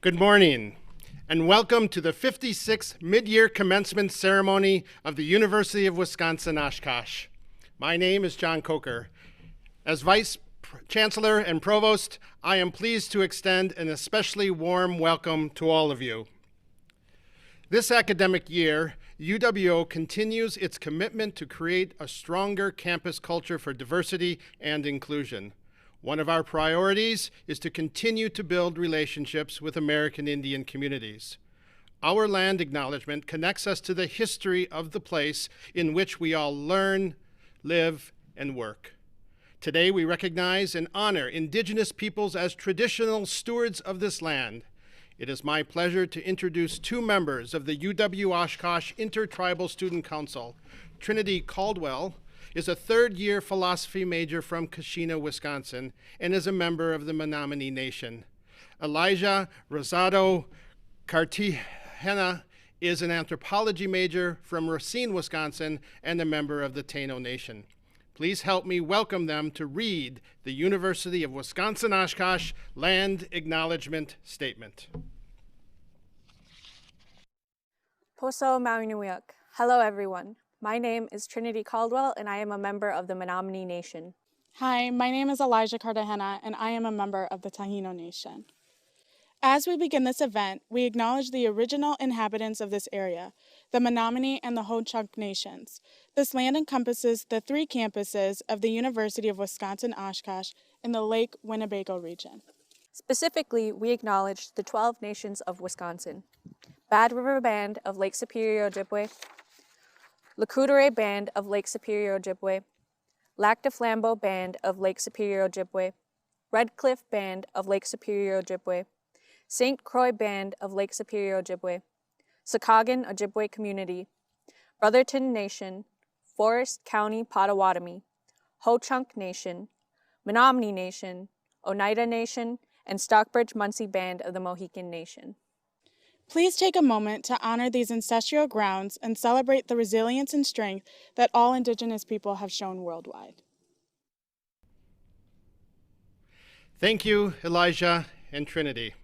Good morning, and welcome to the 56th Midyear Commencement Ceremony of the University of Wisconsin Oshkosh. My name is John Koker. As Vice Chancellor and Provost, I am pleased to extend an especially warm welcome to all of you. This academic year, UWO continues its commitment to create a stronger campus culture for diversity and inclusion. One of our priorities is to continue to build relationships with American Indian communities. Our land acknowledgement connects us to the history of the place in which we all learn, live, and work. Today we recognize and honor Indigenous peoples as traditional stewards of this land. It is my pleasure to introduce two members of the UW Oshkosh Intertribal Student Council. Trinity Caldwell is a third-year philosophy major from Keshena, Wisconsin, and is a member of the Menominee Nation. Elijah Rosado Cartagena is an anthropology major from Racine, Wisconsin, and a member of the Taino Nation. Please help me welcome them to read the University of Wisconsin Oshkosh Land Acknowledgement Statement. Poso Mauinuiak. Hello, everyone. My name is Trinity Caldwell, and I am a member of the Menominee Nation. Hi, my name is Elijah Cartagena, and I am a member of the Taino Nation. As we begin this event, we acknowledge the original inhabitants of this area, the Menominee and the Ho-Chunk Nations. This land encompasses the three campuses of the University of Wisconsin Oshkosh in the Lake Winnebago region. Specifically, we acknowledge the 12 nations of Wisconsin: Bad River Band of Lake Superior, Ojibwe, Lakudere Band of Lake Superior, Ojibwe, Lac de Flambeau Band of Lake Superior, Ojibwe, Red Cliff Band of Lake Superior, Ojibwe, St. Croix Band of Lake Superior, Ojibwe, Sakagan Ojibwe Community, Brotherton Nation, Forest County Potawatomi, Ho-Chunk Nation, Menominee Nation, Oneida Nation, and Stockbridge-Munsee Band of the Mohican Nation. Please take a moment to honor these ancestral grounds and celebrate the resilience and strength that all Indigenous people have shown worldwide. Thank you, Elijah and Trinity.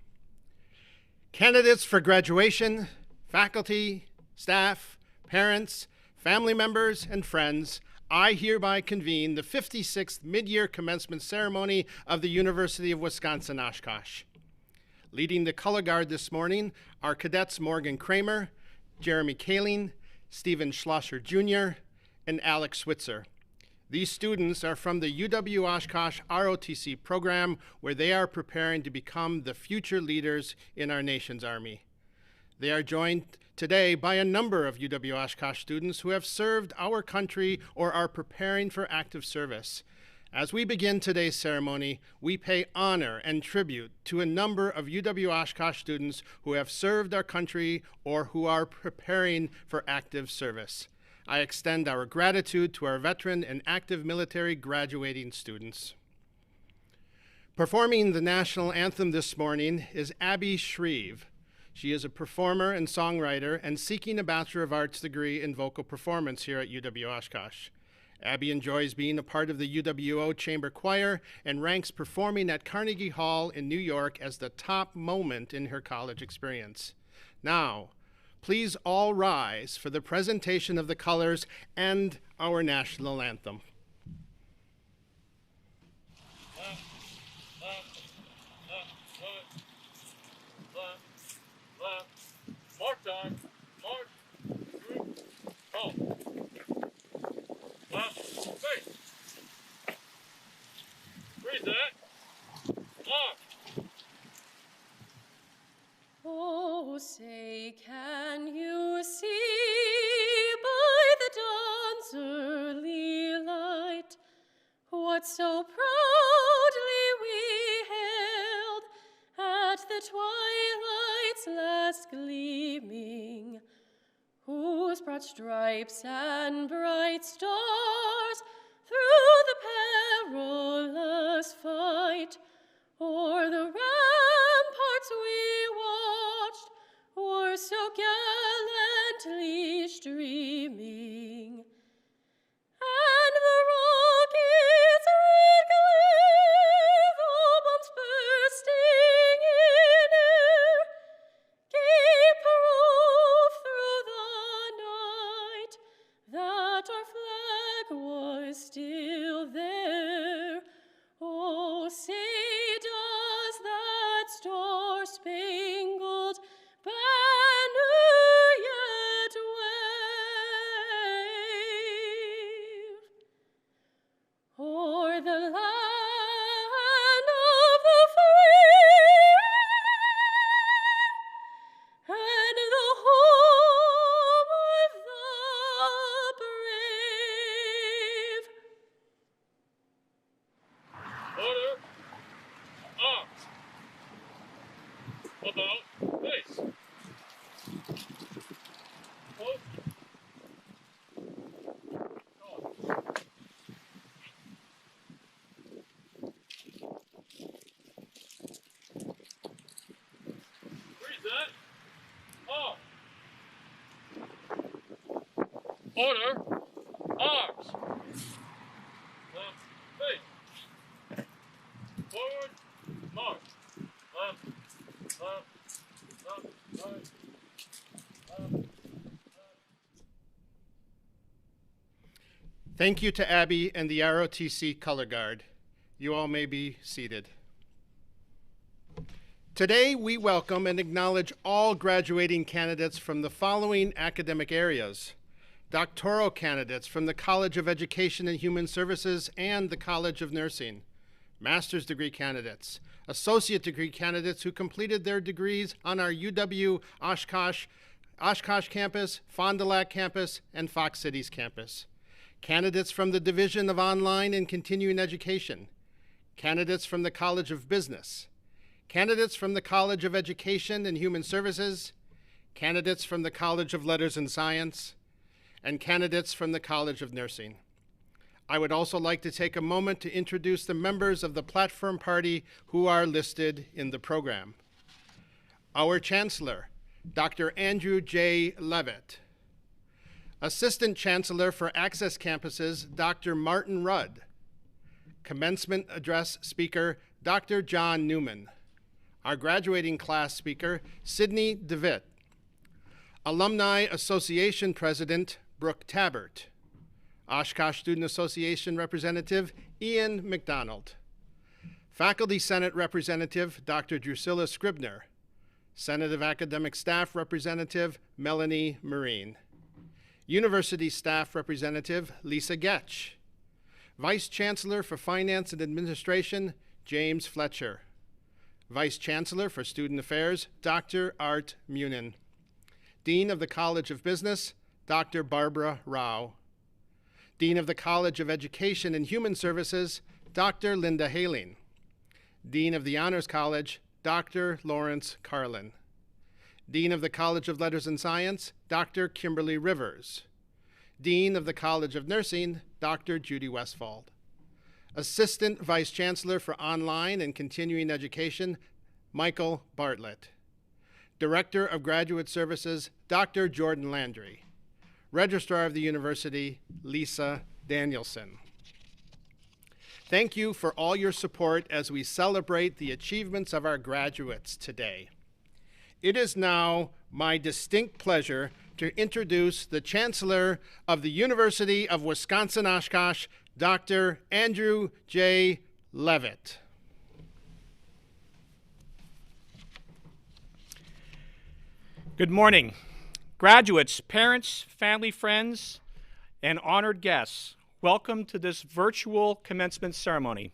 Candidates for graduation, faculty, staff, parents, family members, and friends, I hereby convene the 56th Midyear Commencement Ceremony of the University of Wisconsin Oshkosh. Leading the color guard this morning are cadets Morgan Kramer, Jeremy Kaling, Stephen Schlosser Jr., and Alex Switzer. These students are from the UW Oshkosh ROTC program, where they are preparing to become the future leaders in our nation's Army. They are joined today by a number of UW Oshkosh students who have served our country or are preparing for active service. As we begin today's ceremony, we pay honor and tribute to a number of UW Oshkosh students who have served our country or who are preparing for active service. I extend our gratitude to our veteran and active military graduating students. Performing the national anthem this morning is Abby Shreve. She is a performer and songwriter and seeking a Bachelor of Arts degree in vocal performance here at UW Oshkosh. Abby enjoys being a part of the UWO Chamber Choir and ranks performing at Carnegie Hall in New York as the top moment in her college experience. Now, please all rise for the presentation of the colors and our national anthem. Mark time. Mark. Group. Call. Face. Read that. Mark. Oh, say, can you see by the dawn's early light what so proudly we hailed at the twilight's last gleaming, whose broad stripes and bright stars through the perilous fight o'er the ramparts we watched were so gallantly streaming, and the rocket's red glare, the bombs bursting in air, Order. Arms. Left. Face. Forward. March. Left. Left. Left. Right. Left. Thank you to Abby and the ROTC Color Guard. You all may be seated. Today, we welcome and acknowledge all graduating candidates from the following academic areas: doctoral candidates from the College of Education and Human Services and the College of Nursing, master's degree candidates, associate degree candidates who completed their degrees on our UW Oshkosh campus, Fond du Lac campus, and Fox Cities campus, candidates from the Division of Online and Continuing Education, candidates from the College of Business, candidates from the College of Education and Human Services, candidates from the College of Letters and Science, and candidates from the College of Nursing. I would also like to take a moment to introduce the members of the platform party who are listed in the program. Our Chancellor, Dr. Andrew J. Leavitt. Assistant Chancellor for Access Campuses, Dr. Martin Rudd. Commencement Address Speaker, Dr. John Newman. Our graduating class speaker, Sydney Devitt. Alumni Association President, Brooke Tabbert. Oshkosh Student Association Representative, Ian McDonald. Faculty Senate Representative, Dr. Drusilla Scribner. Senate of Academic Staff Representative, Melanie Marine. University Staff Representative, Lisa Getch. Vice Chancellor for Finance and Administration, James Fletcher. Vice Chancellor for Student Affairs, Dr. Art Munin. Dean of the College of Business, Dr. Barbara Rao. Dean of the College of Education and Human Services, Dr. Linda Haling. Dean of the Honors College, Dr. Lawrence Carlin. Dean of the College of Letters and Science, Dr. Kimberly Rivers. Dean of the College of Nursing, Dr. Judy Westfald. Assistant Vice Chancellor for Online and Continuing Education, Michael Bartlett. Director of Graduate Services, Dr. Jordan Landry. Registrar of the University, Lisa Danielson. Thank you for all your support as we celebrate the achievements of our graduates today. It is now my distinct pleasure to introduce the Chancellor of the University of Wisconsin Oshkosh, Dr. Andrew J. Leavitt. Good morning. Graduates, parents, family, friends, and honored guests, welcome to this virtual commencement ceremony.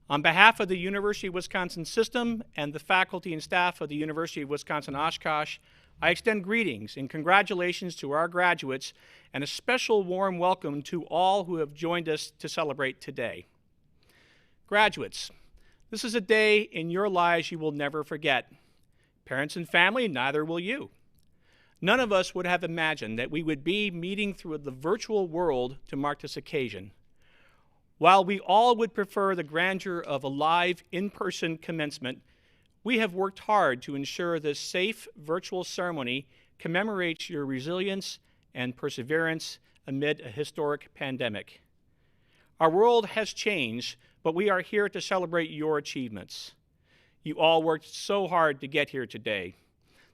On behalf of the University of Wisconsin system and the faculty and staff of the University of Wisconsin Oshkosh, I extend greetings and congratulations to our graduates and a special warm welcome to all who have joined us to celebrate today. Graduates, this is a day in your lives you will never forget. Parents and family, neither will you. None of us would have imagined that we would be meeting through the virtual world to mark this occasion. While we all would prefer the grandeur of a live, in-person commencement, we have worked hard to ensure this safe virtual ceremony commemorates your resilience and perseverance amid a historic pandemic. Our world has changed, but we are here to celebrate your achievements. You all worked so hard to get here today.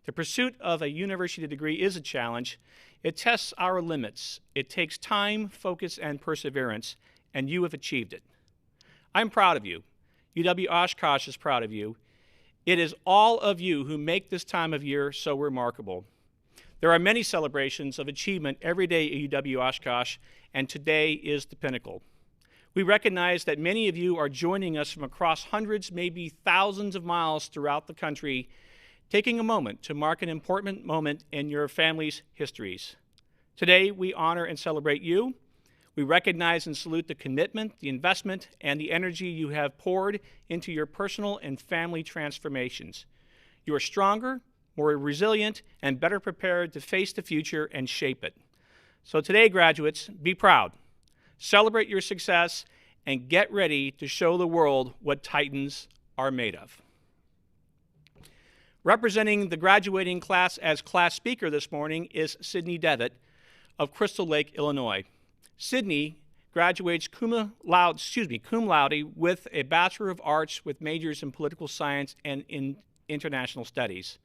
The pursuit of a university degree is a challenge. It tests our limits. It takes time, focus, and perseverance, and you have achieved it. I'm proud of you. UW Oshkosh is proud of you. It is all of you who make this time of year so remarkable. There are many celebrations of achievement every day at UW Oshkosh, and today is the pinnacle. We recognize that many of you are joining us from across hundreds, maybe thousands of miles throughout the country, taking a moment to mark an important moment in your family's histories. Today, we honor and celebrate you. We recognize and salute the commitment, the investment, and the energy you have poured into your personal and family transformations. You are stronger, more resilient, and better prepared to face the future and shape it. So today, graduates, be proud. Celebrate your success and get ready to show the world what Titans are made of. Representing the graduating class as class speaker this morning is Sydney Devitt, of Crystal Lake, Illinois. Sydney graduates cum laude with a Bachelor of Arts with majors in political science and in international studies.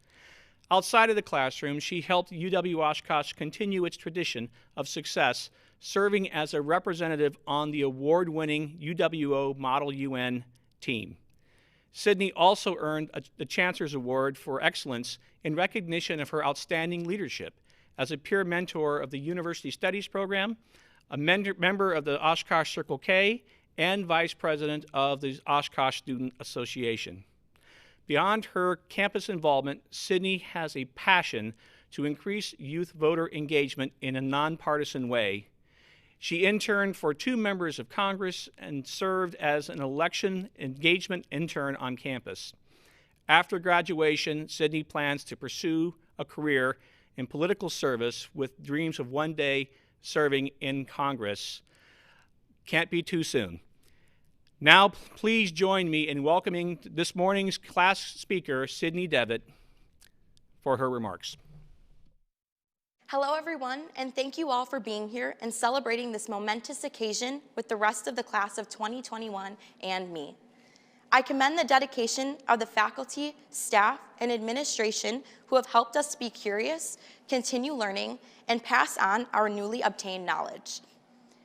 Outside of the classroom, she helped UW Oshkosh continue its tradition of success, serving as a representative on the award-winning UWO Model UN team. Sydney also earned the Chancellor's Award for Excellence in recognition of her outstanding leadership as a peer mentor of the University Studies Program, a member of the Oshkosh Circle K, and Vice President of the Oshkosh Student Association. Beyond her campus involvement, Sydney has a passion to increase youth voter engagement in a nonpartisan way. She interned for 2 members of Congress and served as an election engagement intern on campus. After graduation, Sydney plans to pursue a career in political service with dreams of one day serving in Congress. Can't be too soon. Now, please join me in welcoming this morning's class speaker, Sydney Devitt, for her remarks. Hello, everyone, and thank you all for being here and celebrating this momentous occasion with the rest of the class of 2021 and me. I commend the dedication of the faculty, staff, and administration who have helped us be curious, continue learning, and pass on our newly obtained knowledge.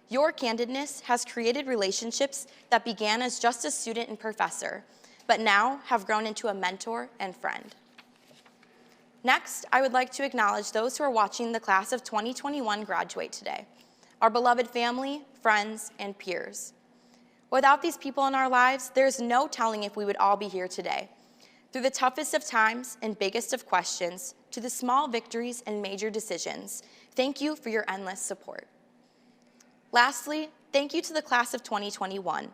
Your candidness has created relationships that began as just a student and professor, but now have grown into a mentor and friend. Next, I would like to acknowledge those who are watching the class of 2021 graduate today, our beloved family, friends, and peers. Without these people in our lives, there's no telling if we would all be here today. Through the toughest of times and biggest of questions, to the small victories and major decisions, thank you for your endless support. Lastly, thank you to the class of 2021.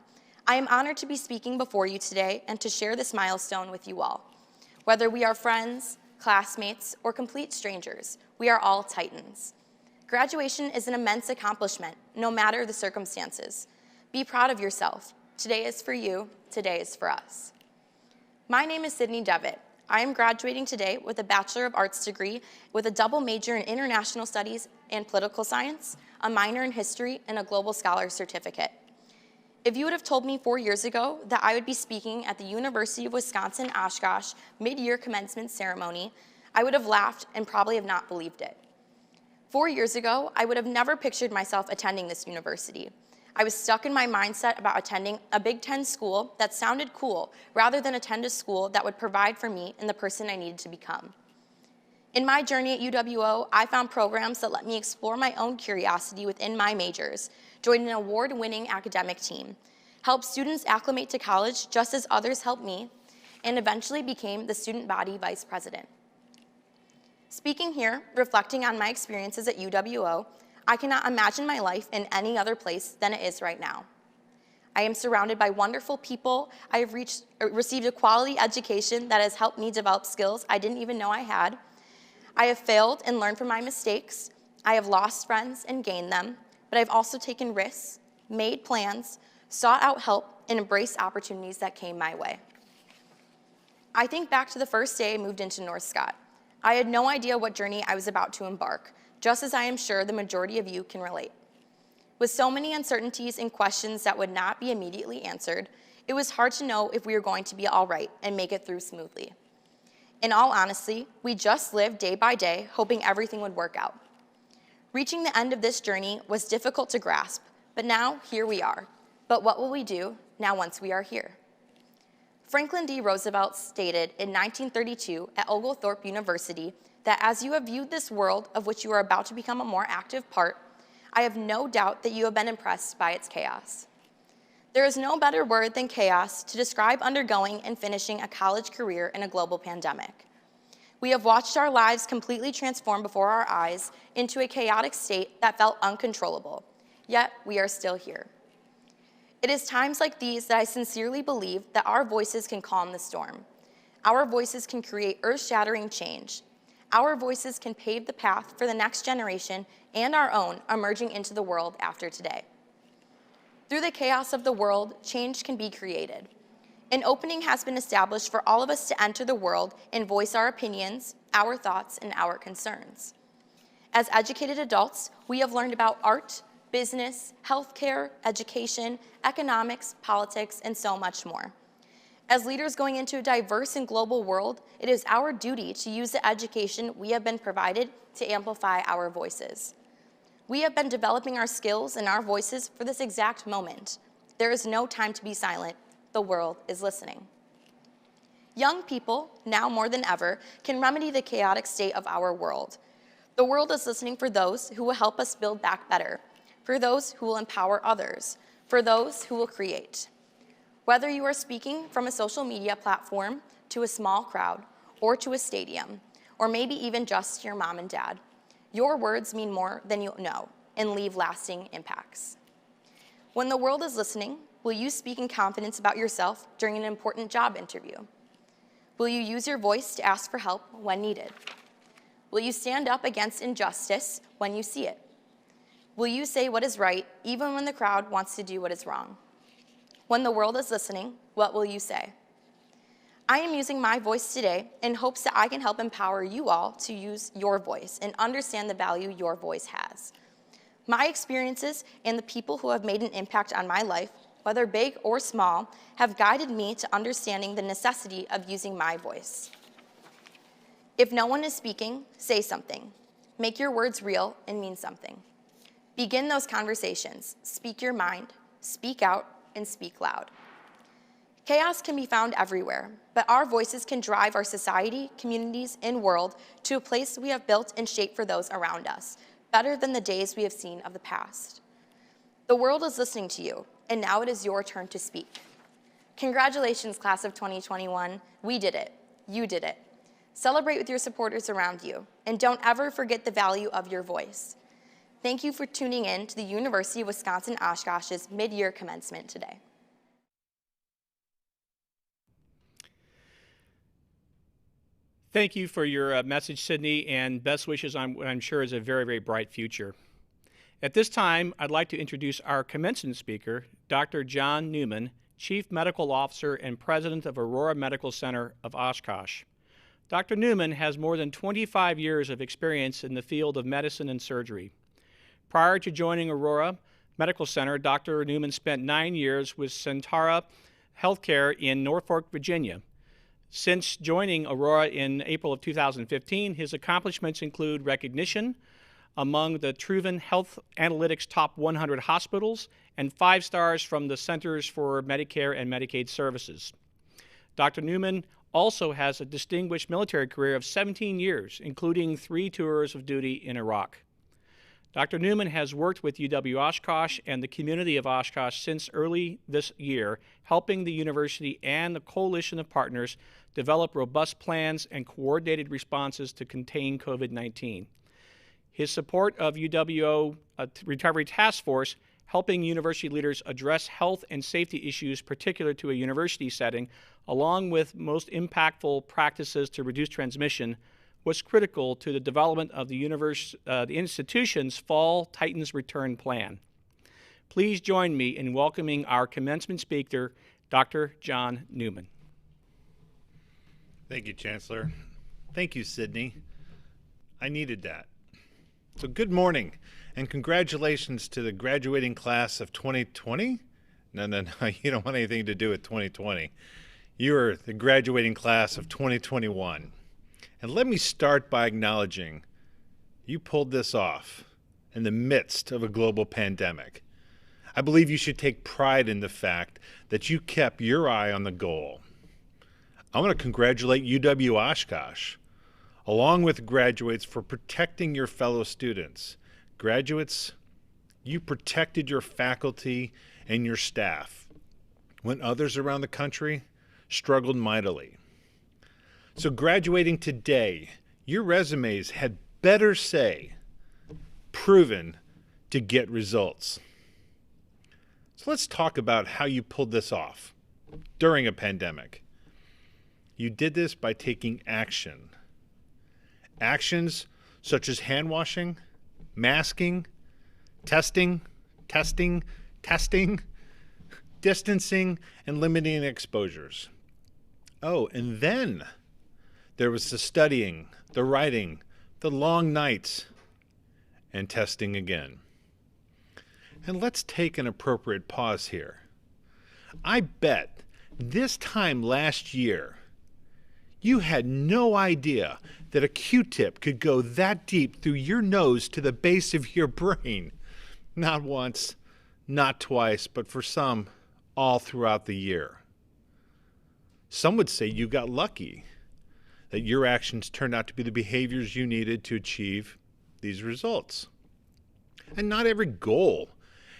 I am honored to be speaking before you today and to share this milestone with you all. Whether we are friends, classmates, or complete strangers, we are all Titans. Graduation is an immense accomplishment, no matter the circumstances. Be proud of yourself. Today is for you, today is for us. My name is Sydney Devitt. I am graduating today with a Bachelor of Arts degree with a double major in International Studies and Political Science, a minor in History, and a Global Scholar Certificate. If you would have told me 4 years ago that I would be speaking at the University of Wisconsin Oshkosh Midyear Commencement Ceremony, I would have laughed and probably have not believed it. 4 years ago, I would have never pictured myself attending this university. I was stuck in my mindset about attending a Big Ten school that sounded cool rather than attend a school that would provide for me and the person I needed to become. In my journey at UWO, I found programs that let me explore my own curiosity within my majors, joined an award-winning academic team, helped students acclimate to college just as others helped me, and eventually became the student body vice president. Speaking here, reflecting on my experiences at UWO, I cannot imagine my life in any other place than it is right now. I am surrounded by wonderful people. I have received a quality education that has helped me develop skills I didn't even know I had. I have failed and learned from my mistakes. I have lost friends and gained them, but I've also taken risks, made plans, sought out help, and embraced opportunities that came my way. I think back to the first day I moved into North Scott. I had no idea what journey I was about to embark, just as I am sure the majority of you can relate. With so many uncertainties and questions that would not be immediately answered, it was hard to know if we were going to be all right and make it through smoothly. In all honesty, we just lived day by day, hoping everything would work out. Reaching the end of this journey was difficult to grasp, but now here we are. But what will we do now once we are here? Franklin D. Roosevelt stated in 1932 at Oglethorpe University that as you have viewed this world of which you are about to become a more active part, I have no doubt that you have been impressed by its chaos. There is no better word than chaos to describe undergoing and finishing a college career in a global pandemic. We have watched our lives completely transform before our eyes into a chaotic state that felt uncontrollable, yet we are still here. It is times like these that I sincerely believe that our voices can calm the storm. Our voices can create earth-shattering change. Our voices can pave the path for the next generation and our own emerging into the world after today. Through the chaos of the world, change can be created. An opening has been established for all of us to enter the world and voice our opinions, our thoughts, and our concerns. As educated adults, we have learned about art, business, healthcare, education, economics, politics, and so much more. As leaders going into a diverse and global world, it is our duty to use the education we have been provided to amplify our voices. We have been developing our skills and our voices for this exact moment. There is no time to be silent. The world is listening. Young people, now more than ever, can remedy the chaotic state of our world. The world is listening for those who will help us build back better, for those who will empower others, for those who will create. Whether you are speaking from a social media platform to a small crowd or to a stadium, or maybe even just your mom and dad, your words mean more than you know and leave lasting impacts. When the world is listening, will you speak in confidence about yourself during an important job interview? Will you use your voice to ask for help when needed? Will you stand up against injustice when you see it? Will you say what is right even when the crowd wants to do what is wrong? When the world is listening, what will you say? I am using my voice today in hopes that I can help empower you all to use your voice and understand the value your voice has. My experiences and the people who have made an impact on my life, whether big or small, have guided me to understanding the necessity of using my voice. If no one is speaking, say something. Make your words real and mean something. Begin those conversations. Speak your mind, speak out, and speak loud. Chaos can be found everywhere, but our voices can drive our society, communities, and world to a place we have built and shaped for those around us, better than the days we have seen of the past. The world is listening to you, and now it is your turn to speak. Congratulations, class of 2021. We did it. You did it. Celebrate with your supporters around you, and don't ever forget the value of your voice. Thank you for tuning in to the University of Wisconsin Oshkosh's Mid-Year Commencement today. Thank you for your message, Sydney, and best wishes on what I'm sure is a very, very bright future. At this time, I'd like to introduce our commencement speaker, Dr. John Newman, Chief Medical Officer and President of Aurora Medical Center of Oshkosh. Dr. Newman has more than 25 years of experience in the field of medicine and surgery. Prior to joining Aurora Medical Center, Dr. Newman spent 9 years with Centara Healthcare in Norfolk, Virginia. Since joining Aurora in April of 2015, his accomplishments include recognition among the Truven Health Analytics Top 100 hospitals and 5 stars from the Centers for Medicare and Medicaid Services. Dr. Newman also has a distinguished military career of 17 years, including 3 tours of duty in Iraq. Dr. Newman has worked with UW Oshkosh and the community of Oshkosh since early this year, helping the university and the coalition of partners develop robust plans and coordinated responses to contain COVID-19. His support of UWO Recovery Task Force, helping university leaders address health and safety issues particular to a university setting, along with most impactful practices to reduce transmission, was critical to the development of the institution's Fall Titans Return Plan. Please join me in welcoming our commencement speaker, Dr. John Newman. Thank you, Chancellor. Thank you, Sydney. I needed that. So good morning, and congratulations to the graduating class of 2020. No, you don't want anything to do with 2020. You're the graduating class of 2021. And let me start by acknowledging you pulled this off in the midst of a global pandemic. I believe you should take pride in the fact that you kept your eye on the goal. I want to congratulate UW Oshkosh, along with graduates, for protecting your fellow students. Graduates, you protected your faculty and your staff when others around the country struggled mightily. So graduating today, your resumes had better say, proven to get results. So let's talk about how you pulled this off during a pandemic. You did this by taking action. Actions such as hand washing, masking, testing, distancing, and limiting exposures. Oh, and then there was the studying, the writing, the long nights, and testing again. And let's take an appropriate pause here. I bet this time last year, you had no idea that a Q-tip could go that deep through your nose to the base of your brain. Not once, not twice, but for some, all throughout the year. Some would say you got lucky, that your actions turned out to be the behaviors you needed to achieve these results. And not every goal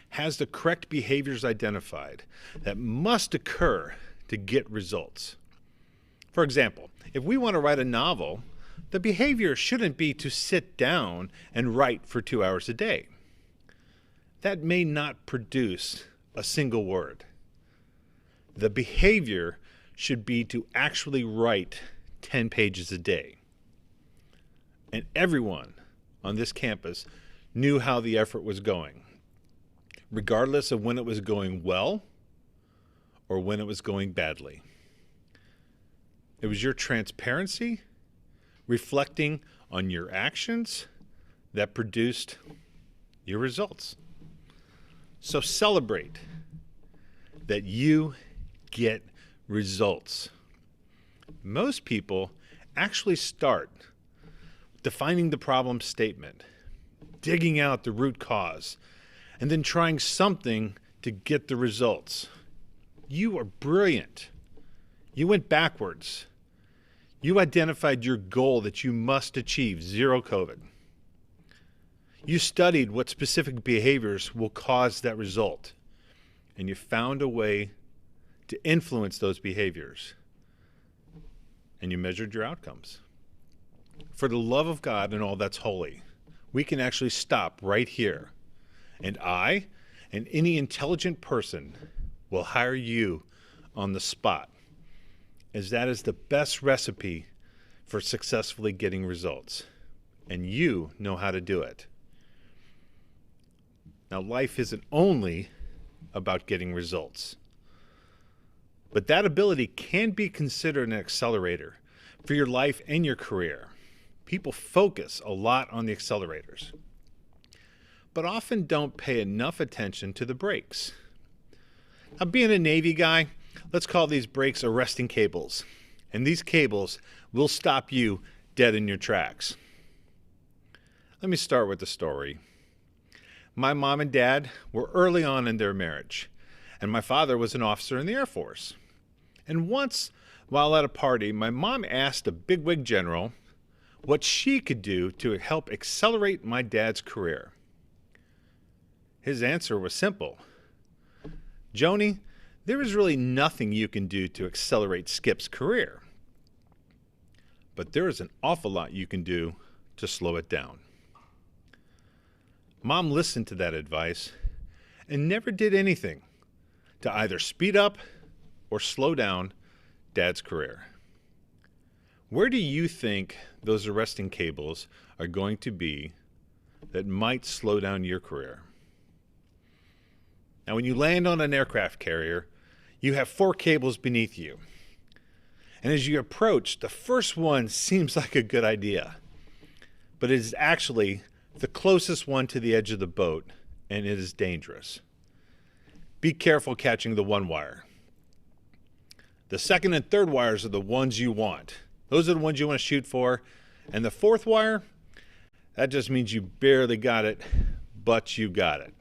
has the correct behaviors identified that must occur to get results. For example, if we want to write a novel, the behavior shouldn't be to sit down and write for 2 hours a day. That may not produce a single word. The behavior should be to actually write 10 pages a day. And everyone on this campus knew how the effort was going, regardless of when it was going well or when it was going badly. It was your transparency, reflecting on your actions, that produced your results. So celebrate that you get results. Most people actually start defining the problem statement, digging out the root cause, and then trying something to get the results. You are brilliant. You went backwards. You identified your goal that you must achieve, zero COVID. You studied what specific behaviors will cause that result, and you found a way to influence those behaviors, and you measured your outcomes. For the love of God and all that's holy, we can actually stop right here, and I and any intelligent person will hire you on the spot, as that is the best recipe for successfully getting results, and you know how to do it. Now, life isn't only about getting results, but that ability can be considered an accelerator for your life and your career. People focus a lot on the accelerators, but often don't pay enough attention to the brakes. Now, being a Navy guy, let's call these brakes arresting cables, and these cables will stop you dead in your tracks. Let me start with the story. My mom and dad were early on in their marriage, and my father was an officer in the Air Force. And once, while at a party, my mom asked a bigwig general what she could do to help accelerate my dad's career. His answer was simple. Joni, there is really nothing you can do to accelerate Skip's career, but there is an awful lot you can do to slow it down. Mom listened to that advice and never did anything to either speed up or slow down Dad's career. Where do you think those arresting cables are going to be that might slow down your career? Now, when you land on an aircraft carrier, you have 4 cables beneath you. And as you approach, the first one seems like a good idea, but it is actually the closest one to the edge of the boat, and it is dangerous. Be careful catching the 1 wire. The 2nd and 3rd wires are the ones you want. Those are the ones you want to shoot for. And the 4th wire, that just means you barely got it, but you got it.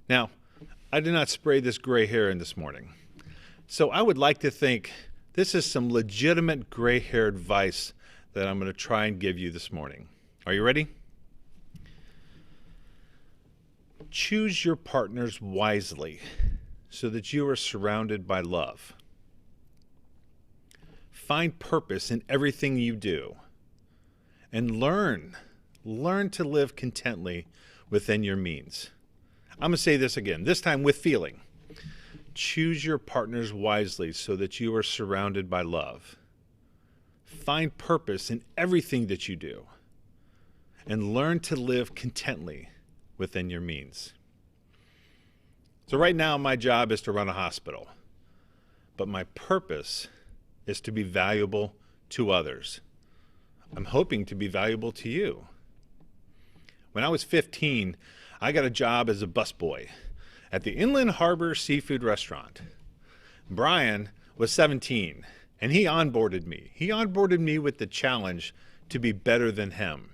Now, I did not spray this gray hair in this morning, so I would like to think this is some legitimate gray hair advice that I'm going to try and give you this morning. Are you ready? Choose your partners wisely so that you are surrounded by love. Find purpose in everything you do, and learn to live contently within your means. I'm going to say this again, this time with feeling. Choose your partners wisely so that you are surrounded by love. Find purpose in everything that you do, and learn to live contently within your means. So right now, my job is to run a hospital, but my purpose is to be valuable to others. I'm hoping to be valuable to you. When I was 15, I got a job as a busboy at the Inland Harbor Seafood Restaurant. Brian was 17, and he onboarded me. He onboarded me with the challenge to be better than him.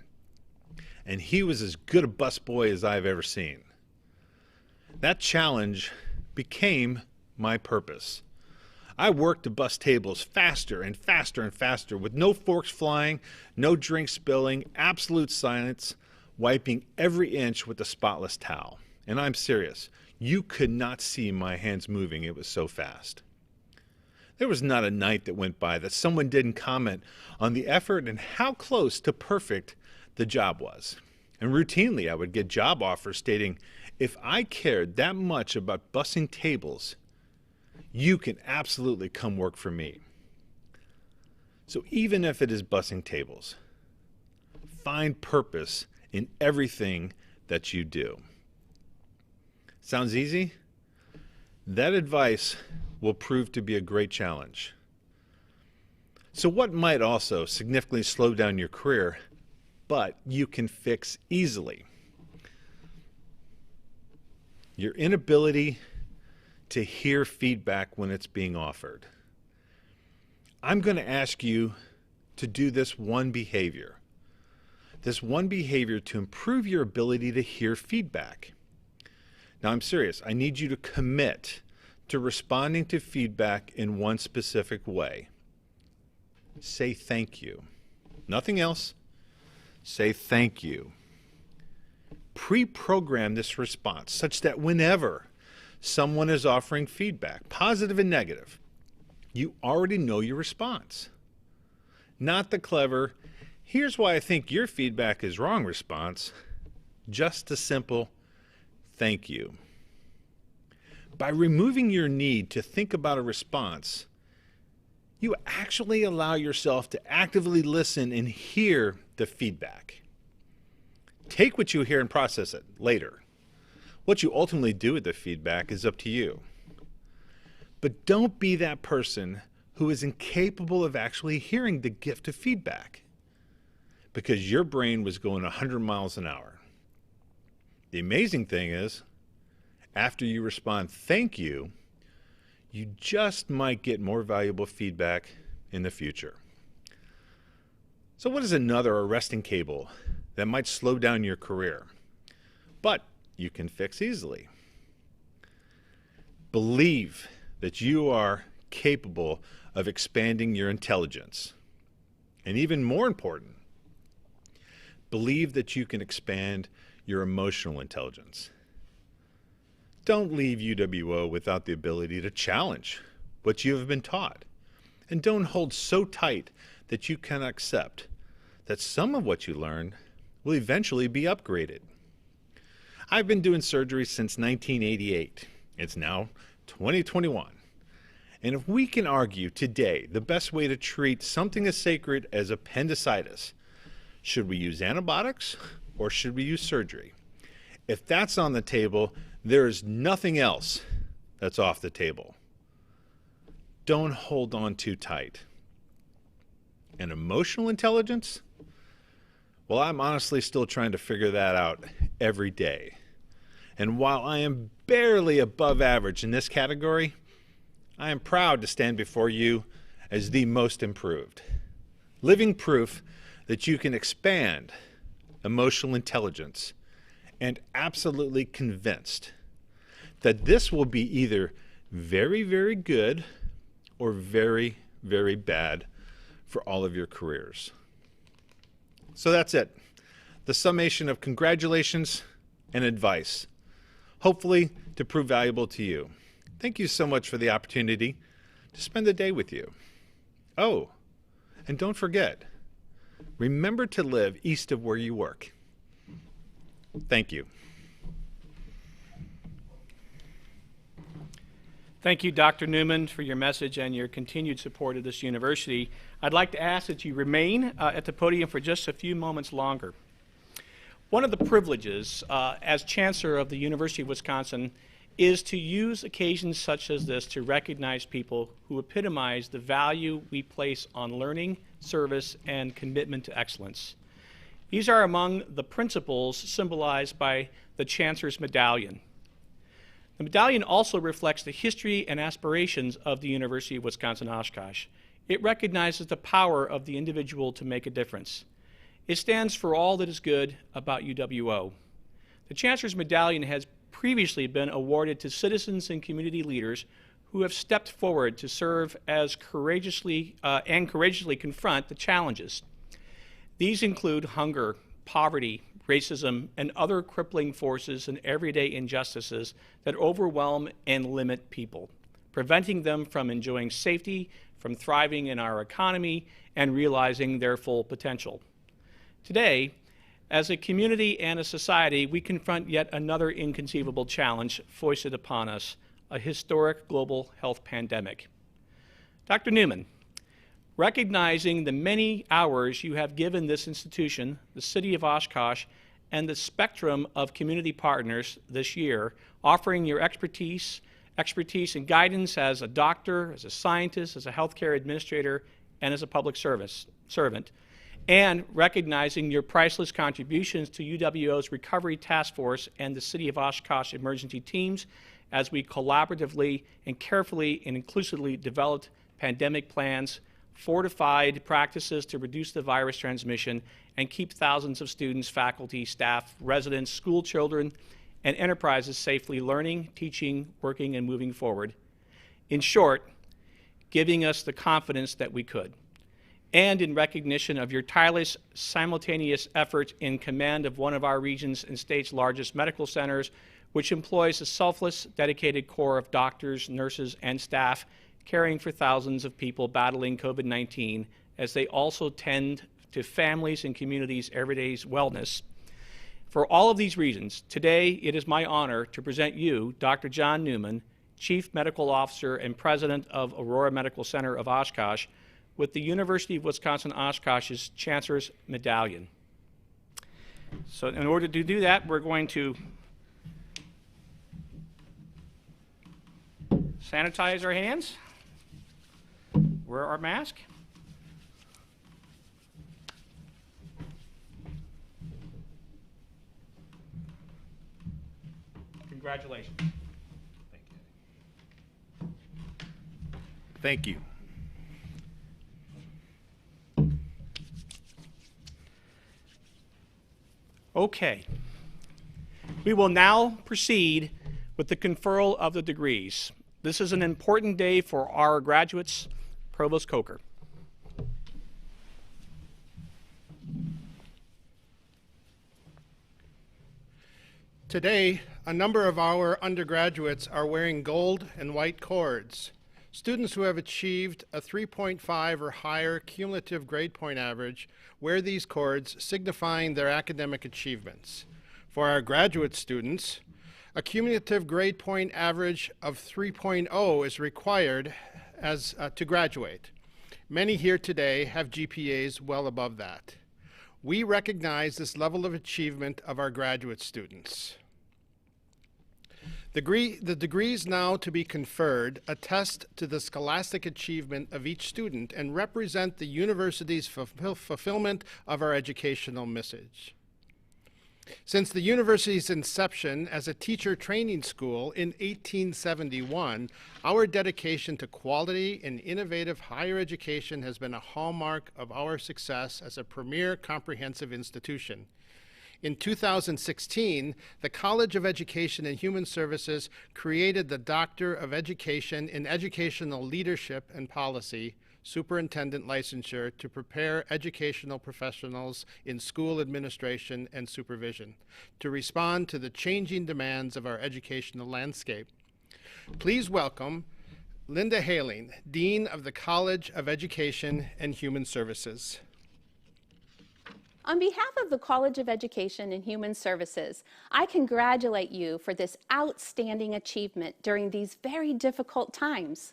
And he was as good a busboy as I've ever seen. That challenge became my purpose. I worked to bus tables faster and faster and faster with no forks flying, no drink spilling, absolute silence, wiping every inch with a spotless towel. And I'm serious. You could not see my hands moving. It was so fast. There was not a night that went by that someone didn't comment on the effort and how close to perfect the job was. And routinely I would get job offers stating, if I cared that much about bussing tables, you can absolutely come work for me. So even if it is bussing tables, find purpose in everything that you do. Sounds easy? That advice will prove to be a great challenge. So what might also significantly slow down your career, but you can fix easily? Your inability to hear feedback when it's being offered. I'm going to ask you to do this one behavior to improve your ability to hear feedback. Now, I'm serious. I need you to commit to responding to feedback in one specific way. Say thank you. Nothing else. Say thank you. Pre-program this response such that whenever someone is offering feedback, positive and negative, you already know your response. Not the clever, here's why I think your feedback is wrong response, just a simple thank you. By removing your need to think about a response, you actually allow yourself to actively listen and hear the feedback. Take what you hear and process it later. What you ultimately do with the feedback is up to you. But don't be that person who is incapable of actually hearing the gift of feedback because your brain was going 100 miles an hour. The amazing thing is, after you respond thank you, you just might get more valuable feedback in the future. So what is another arresting cable that might slow down your career, but you can fix easily? Believe that you are capable of expanding your intelligence. And even more important, believe that you can expand your emotional intelligence. Don't leave UWO without the ability to challenge what you have been taught. And don't hold so tight that you can accept that some of what you learn will eventually be upgraded. I've been doing surgery since 1988. It's now 2021. And if we can argue today the best way to treat something as sacred as appendicitis, should we use antibiotics or should we use surgery? If that's on the table, there is nothing else that's off the table. Don't hold on too tight. And emotional intelligence? Well, I'm honestly still trying to figure that out every day. And while I am barely above average in this category, I am proud to stand before you as the most improved. Living proof that you can expand emotional intelligence, and absolutely convinced that this will be either very, very good or very, very bad for all of your careers. So that's it. The summation of congratulations and advice, hopefully to prove valuable to you. Thank you so much for the opportunity to spend the day with you. Oh, and don't forget, remember to live east of where you work. Thank you. Thank you, Dr. Newman, for your message and your continued support of this university. I'd like to ask that you remain at the podium for just a few moments longer. One of the privileges as Chancellor of the University of Wisconsin is to use occasions such as this to recognize people who epitomize the value we place on learning, service, and commitment to excellence. These are among the principles symbolized by the Chancellor's Medallion. The medallion also reflects the history and aspirations of the University of Wisconsin Oshkosh. It recognizes the power of the individual to make a difference. It stands for all that is good about UWO. The Chancellor's Medallion has previously been awarded to citizens and community leaders who have stepped forward to serve as courageously confront the challenges. These include hunger, poverty, racism, and other crippling forces and everyday injustices that overwhelm and limit people, preventing them from enjoying safety, from thriving in our economy, and realizing their full potential. Today, as a community and a society, we confront yet another inconceivable challenge foisted upon us, a historic global health pandemic. Dr. Newman, recognizing the many hours you have given this institution, the City of Oshkosh, and the spectrum of community partners this year, offering your expertise and guidance as a doctor, as a scientist, as a healthcare administrator, and as a public servant, and recognizing your priceless contributions to UWO's Recovery Task Force and the City of Oshkosh emergency teams as we collaboratively and carefully and inclusively developed pandemic plans, fortified practices to reduce the virus transmission, and keep thousands of students, faculty, staff, residents, school children, and enterprises safely learning, teaching, working, and moving forward. In short, giving us the confidence that we could. And in recognition of your tireless, simultaneous efforts in command of one of our region's and state's largest medical centers, which employs a selfless, dedicated core of doctors, nurses, and staff caring for thousands of people battling COVID-19 as they also tend to families and communities' everyday wellness. For all of these reasons, today it is my honor to present you, Dr. John Newman, Chief Medical Officer and President of Aurora Medical Center of Oshkosh, with the University of Wisconsin Oshkosh's Chancellor's Medallion. So in order to do that, we're going to sanitize our hands, wear our mask. Congratulations. Thank you. Okay. We will now proceed with the conferral of the degrees. This is an important day for our graduates. Provost Koker. Today, a number of our undergraduates are wearing gold and white cords. Students who have achieved a 3.5 or higher cumulative grade point average wear these cords, signifying their academic achievements. For our graduate students, a cumulative grade point average of 3.0 is required to graduate. Many here today have GPAs well above that. We recognize this level of achievement of our graduate students. The degrees now to be conferred attest to the scholastic achievement of each student and represent the university's fulfillment of our educational message. Since the university's inception as a teacher training school in 1871, our dedication to quality and innovative higher education has been a hallmark of our success as a premier comprehensive institution. In 2016, the College of Education and Human Services created the Doctor of Education in Educational Leadership and Policy, Superintendent Licensure, to prepare educational professionals in school administration and supervision to respond to the changing demands of our educational landscape. Please welcome Linda Haling, Dean of the College of Education and Human Services. On behalf of the College of Education and Human Services, I congratulate you for this outstanding achievement during these very difficult times.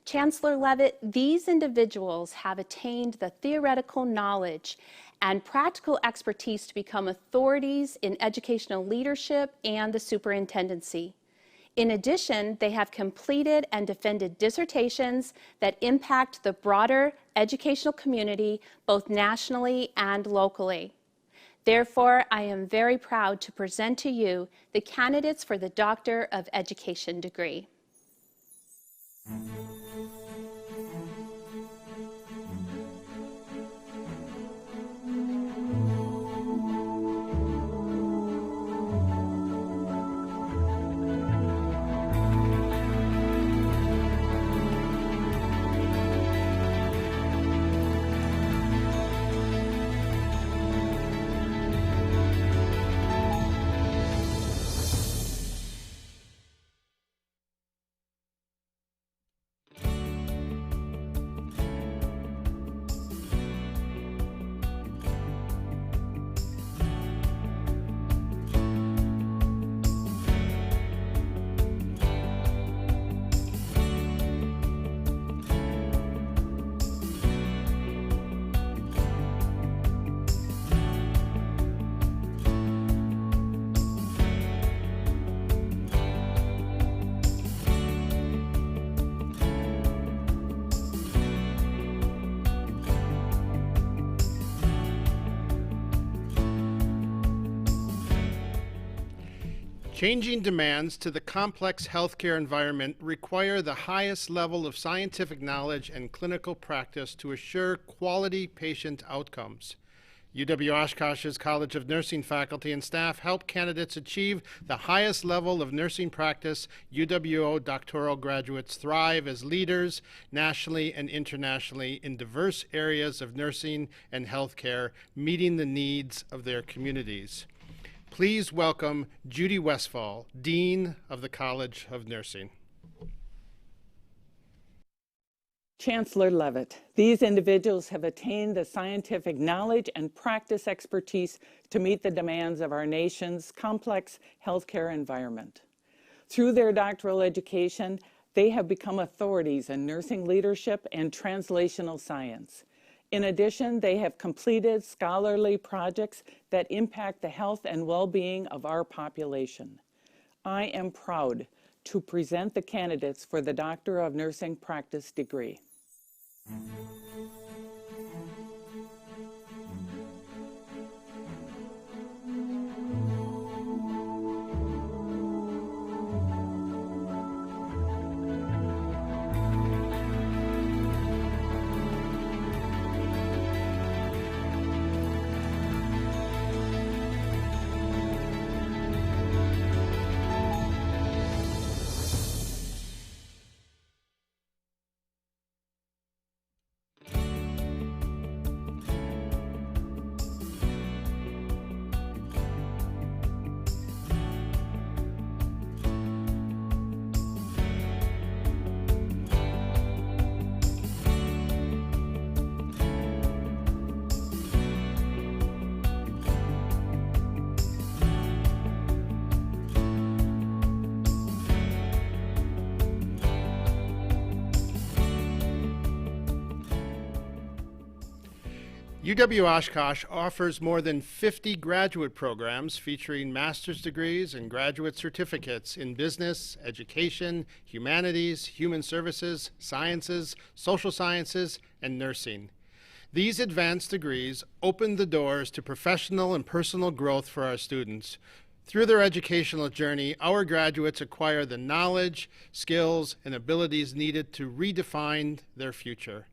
Chancellor Leavitt, these individuals have attained the theoretical knowledge and practical expertise to become authorities in educational leadership and the superintendency. In addition, they have completed and defended dissertations that impact the broader educational community, both nationally and locally. Therefore, I am very proud to present to you the candidates for the Doctor of Education degree. Changing demands to the complex healthcare environment require the highest level of scientific knowledge and clinical practice to assure quality patient outcomes. UW Oshkosh's College of Nursing faculty and staff help candidates achieve the highest level of nursing practice. UWO doctoral graduates thrive as leaders nationally and internationally in diverse areas of nursing and healthcare, meeting the needs of their communities. Please welcome Judy Westfall, Dean of the College of Nursing. Chancellor Leavitt, these individuals have attained the scientific knowledge and practice expertise to meet the demands of our nation's complex healthcare environment. Through their doctoral education, they have become authorities in nursing leadership and translational science. In addition, they have completed scholarly projects that impact the health and well-being of our population. I am proud to present the candidates for the Doctor of Nursing Practice degree. UW Oshkosh offers more than 50 graduate programs featuring master's degrees and graduate certificates in business, education, humanities, human services, sciences, social sciences, and nursing. These advanced degrees open the doors to professional and personal growth for our students. Through their educational journey, our graduates acquire the knowledge, skills, and abilities needed to redefine their future.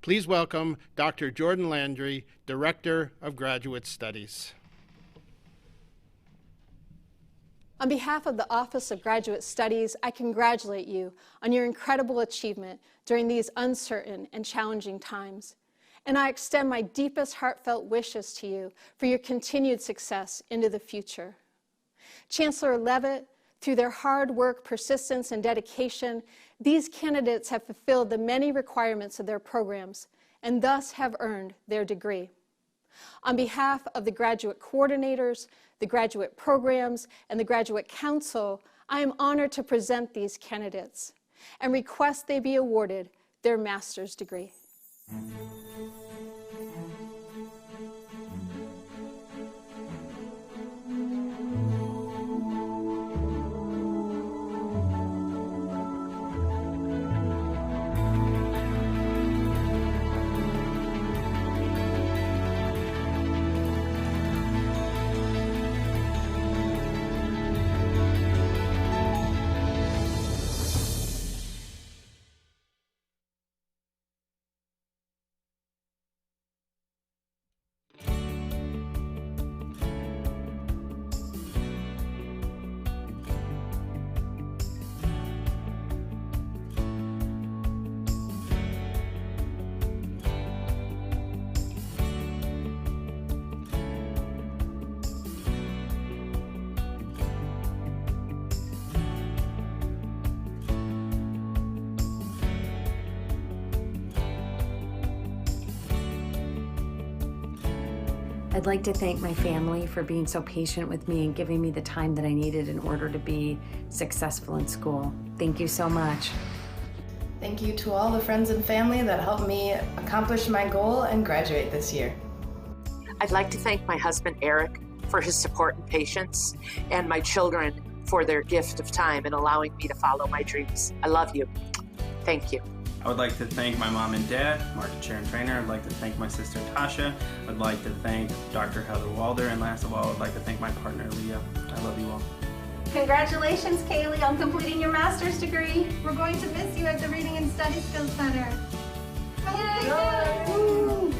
Please welcome Dr. Jordan Landry, Director of Graduate Studies. On behalf of the Office of Graduate Studies, I congratulate you on your incredible achievement during these uncertain and challenging times. And I extend my deepest heartfelt wishes to you for your continued success into the future. Chancellor Leavitt, through their hard work, persistence, and dedication, these candidates have fulfilled the many requirements of their programs and thus have earned their degree. On behalf of the graduate coordinators, the graduate programs, and the graduate council, I am honored to present these candidates and request they be awarded their master's degree. I'd like to thank my family for being so patient with me and giving me the time that I needed in order to be successful in school. Thank you so much. Thank you to all the friends and family that helped me accomplish my goal and graduate this year. I'd like to thank my husband, Eric, for his support and patience, and my children for their gift of time and allowing me to follow my dreams. I love you. Thank you. I would like to thank my mom and dad, market chair and trainer. I'd like to thank my sister Tasha. I'd like to thank Dr. Heather Walder. And last of all, I'd like to thank my partner, Leah. I love you all. Congratulations, Kaylee, on completing your master's degree. We're going to miss you at the Reading and Study Skills Center. Yay! Woo!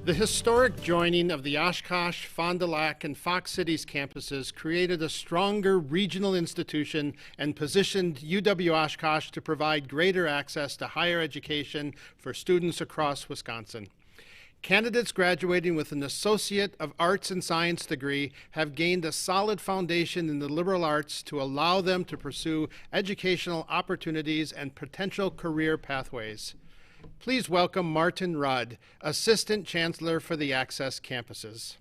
The historic joining of the Oshkosh, Fond du Lac, and Fox Cities campuses created a stronger regional institution and positioned UW Oshkosh to provide greater access to higher education for students across Wisconsin. Candidates graduating with an Associate of Arts and Science degree have gained a solid foundation in the liberal arts to allow them to pursue educational opportunities and potential career pathways. Please welcome Martin Rudd, Assistant Chancellor for the Access campuses.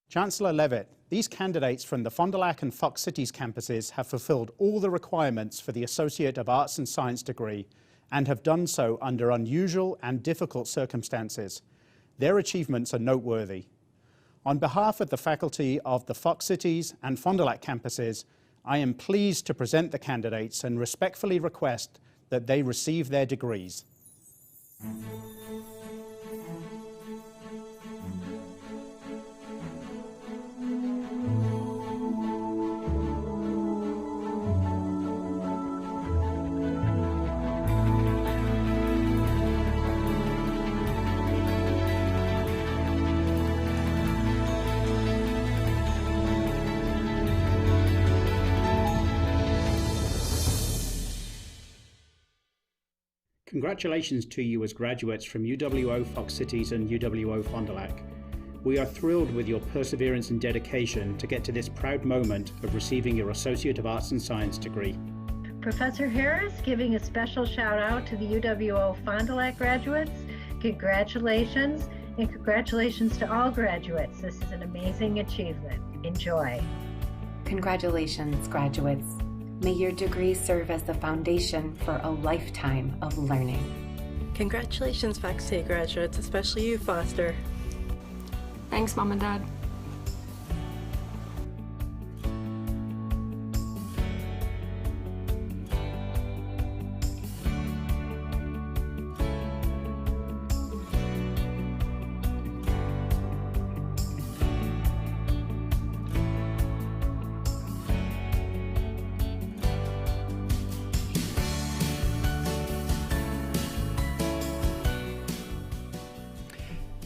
Chancellor Leavitt, these candidates from the Fond du Lac and Fox Cities campuses have fulfilled all the requirements for the Associate of Arts and Science degree and have done so under unusual and difficult circumstances. Their achievements are noteworthy. On behalf of the faculty of the Fox Cities and Fond du Lac campuses, I am pleased to present the candidates and respectfully request that they receive their degrees. Congratulations to you as graduates from UWO Fox Cities and UWO Fond du Lac. We are thrilled with your perseverance and dedication to get to this proud moment of receiving your Associate of Arts and Science degree. Professor Harris giving a special shout out to the UWO Fond du Lac graduates. Congratulations, and congratulations to all graduates. This is an amazing achievement. Enjoy. Congratulations, graduates. May your degree serve as the foundation for a lifetime of learning. Congratulations, Fox City graduates, especially you, Foster. Thanks, Mom and Dad.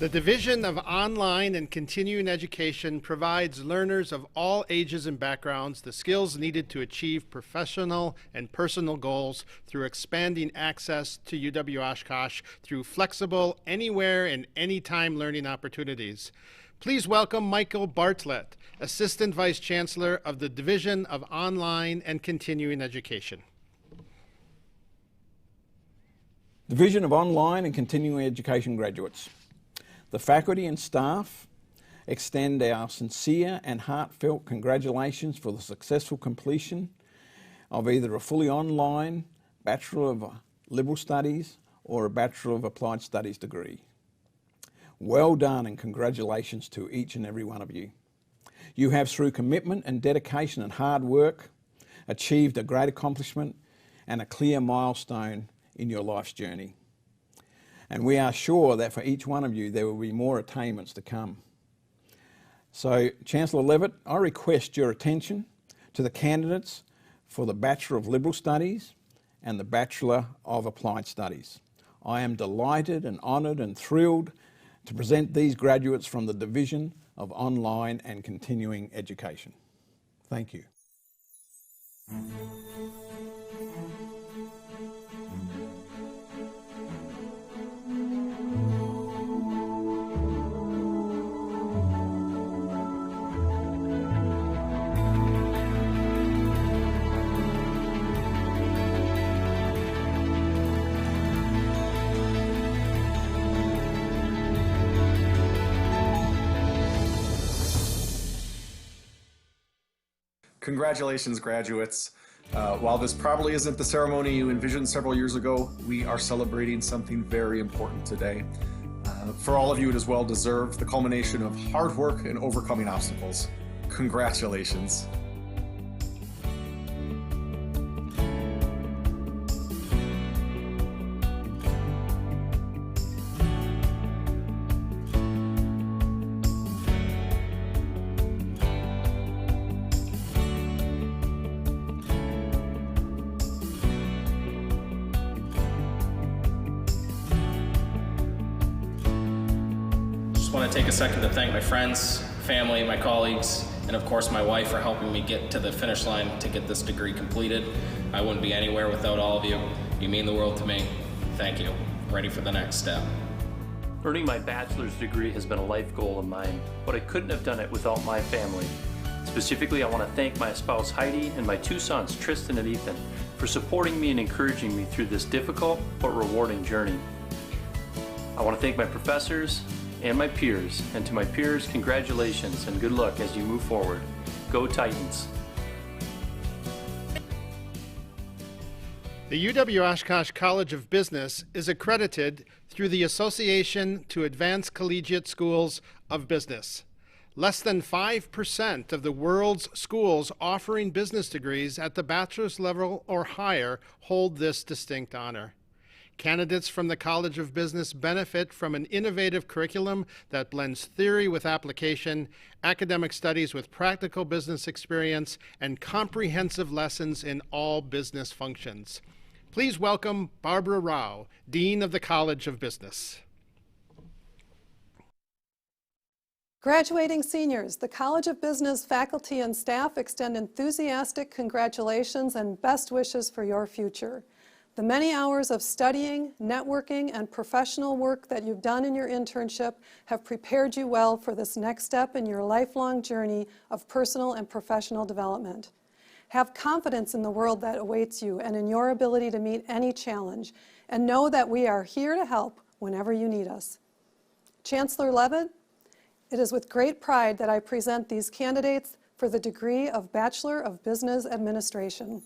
The Division of Online and Continuing Education provides learners of all ages and backgrounds the skills needed to achieve professional and personal goals through expanding access to UW Oshkosh through flexible, anywhere and anytime learning opportunities. Please welcome Michael Bartlett, Assistant Vice Chancellor of the Division of Online and Continuing Education. Division of Online and Continuing Education graduates. The faculty and staff extend our sincere and heartfelt congratulations for the successful completion of either a fully online Bachelor of Liberal Studies or a Bachelor of Applied Studies degree. Well done and congratulations to each and every one of you. You have, through commitment and dedication and hard work, achieved a great accomplishment and a clear milestone in your life's journey. And we are sure that for each one of you there will be more attainments to come. So, Chancellor Leavitt, I request your attention to the candidates for the Bachelor of Liberal Studies and the Bachelor of Applied Studies. I am delighted and honoured and thrilled to present these graduates from the Division of Online and Continuing Education. Thank you. Congratulations, graduates. While this probably isn't the ceremony you envisioned several years ago, we are celebrating something very important today. For all of you, it is well deserved, the culmination of hard work and overcoming obstacles. Congratulations. I want to take a second to thank my friends, family, my colleagues, and of course my wife for helping me get to the finish line to get this degree completed. I wouldn't be anywhere without all of you. You mean the world to me. Thank you. Ready for the next step. Earning my bachelor's degree has been a life goal of mine, but I couldn't have done it without my family. Specifically, I want to thank my spouse Heidi and my two sons Tristan and Ethan for supporting me and encouraging me through this difficult but rewarding journey. I want to thank my professors and my peers, and to my peers, congratulations and good luck as you move forward. Go Titans! The UW Oshkosh College of Business is accredited through the Association to Advance Collegiate Schools of Business. Less than 5% of the world's schools offering business degrees at the bachelor's level or higher hold this distinct honor. Candidates from the College of Business benefit from an innovative curriculum that blends theory with application, academic studies with practical business experience, and comprehensive lessons in all business functions. Please welcome Barbara Rao, Dean of the College of Business. Graduating seniors, the College of Business faculty and staff extend enthusiastic congratulations and best wishes for your future. The many hours of studying, networking, and professional work that you've done in your internship have prepared you well for this next step in your lifelong journey of personal and professional development. Have confidence in the world that awaits you and in your ability to meet any challenge, and know that we are here to help whenever you need us. Chancellor Leavitt, it is with great pride that I present these candidates for the degree of Bachelor of Business Administration.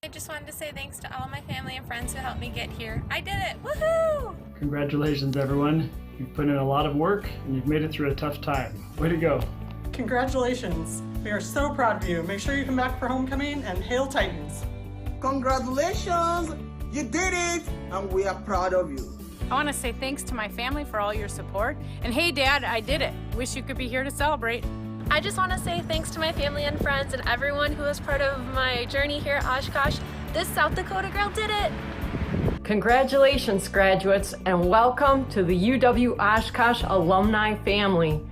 I just wanted to say thanks to all my family and friends who helped me get here. I did it! Woohoo! Congratulations, everyone. You've put in a lot of work and you've made it through a tough time. Way to go. Congratulations. We are so proud of you. Make sure you come back for homecoming and hail Titans. Congratulations! You did it! And we are proud of you. I want to say thanks to my family for all your support. And hey, Dad, I did it. Wish you could be here to celebrate. I just want to say thanks to my family and friends and everyone who was part of my journey here at Oshkosh. This South Dakota girl did it! Congratulations, graduates, and welcome to the UW Oshkosh alumni family.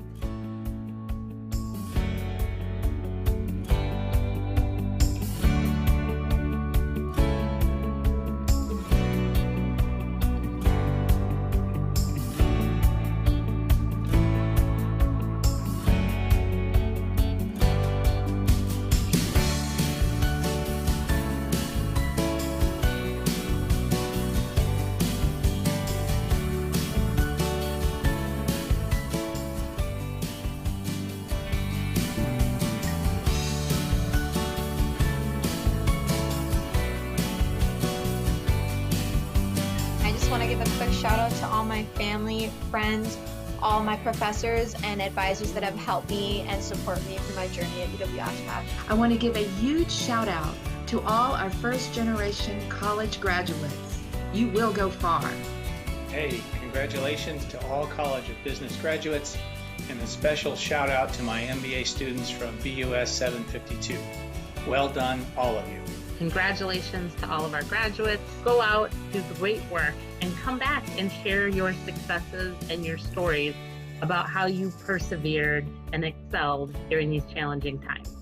I want to give a quick shout out to all my family, friends, all my professors and advisors that have helped me and support me through my journey at UW Oshkosh. I want to give a huge shout out to all our first generation college graduates. You will go far. Hey, congratulations to all College of Business graduates, and a special shout out to my MBA students from BUS 752. Well done, all of you. Congratulations to all of our graduates. Go out, do great work, and come back and share your successes and your stories about how you persevered and excelled during these challenging times.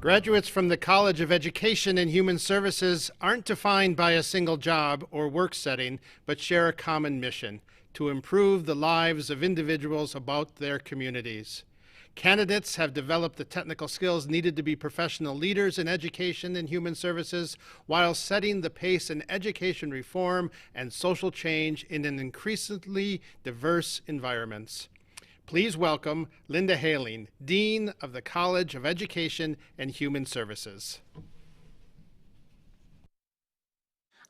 Graduates from the College of Education and Human Services aren't defined by a single job or work setting, but share a common mission: to improve the lives of individuals about their communities. Candidates have developed the technical skills needed to be professional leaders in education and human services while setting the pace in education reform and social change in an increasingly diverse environments. Please welcome Linda Haling, Dean of the College of Education and Human Services.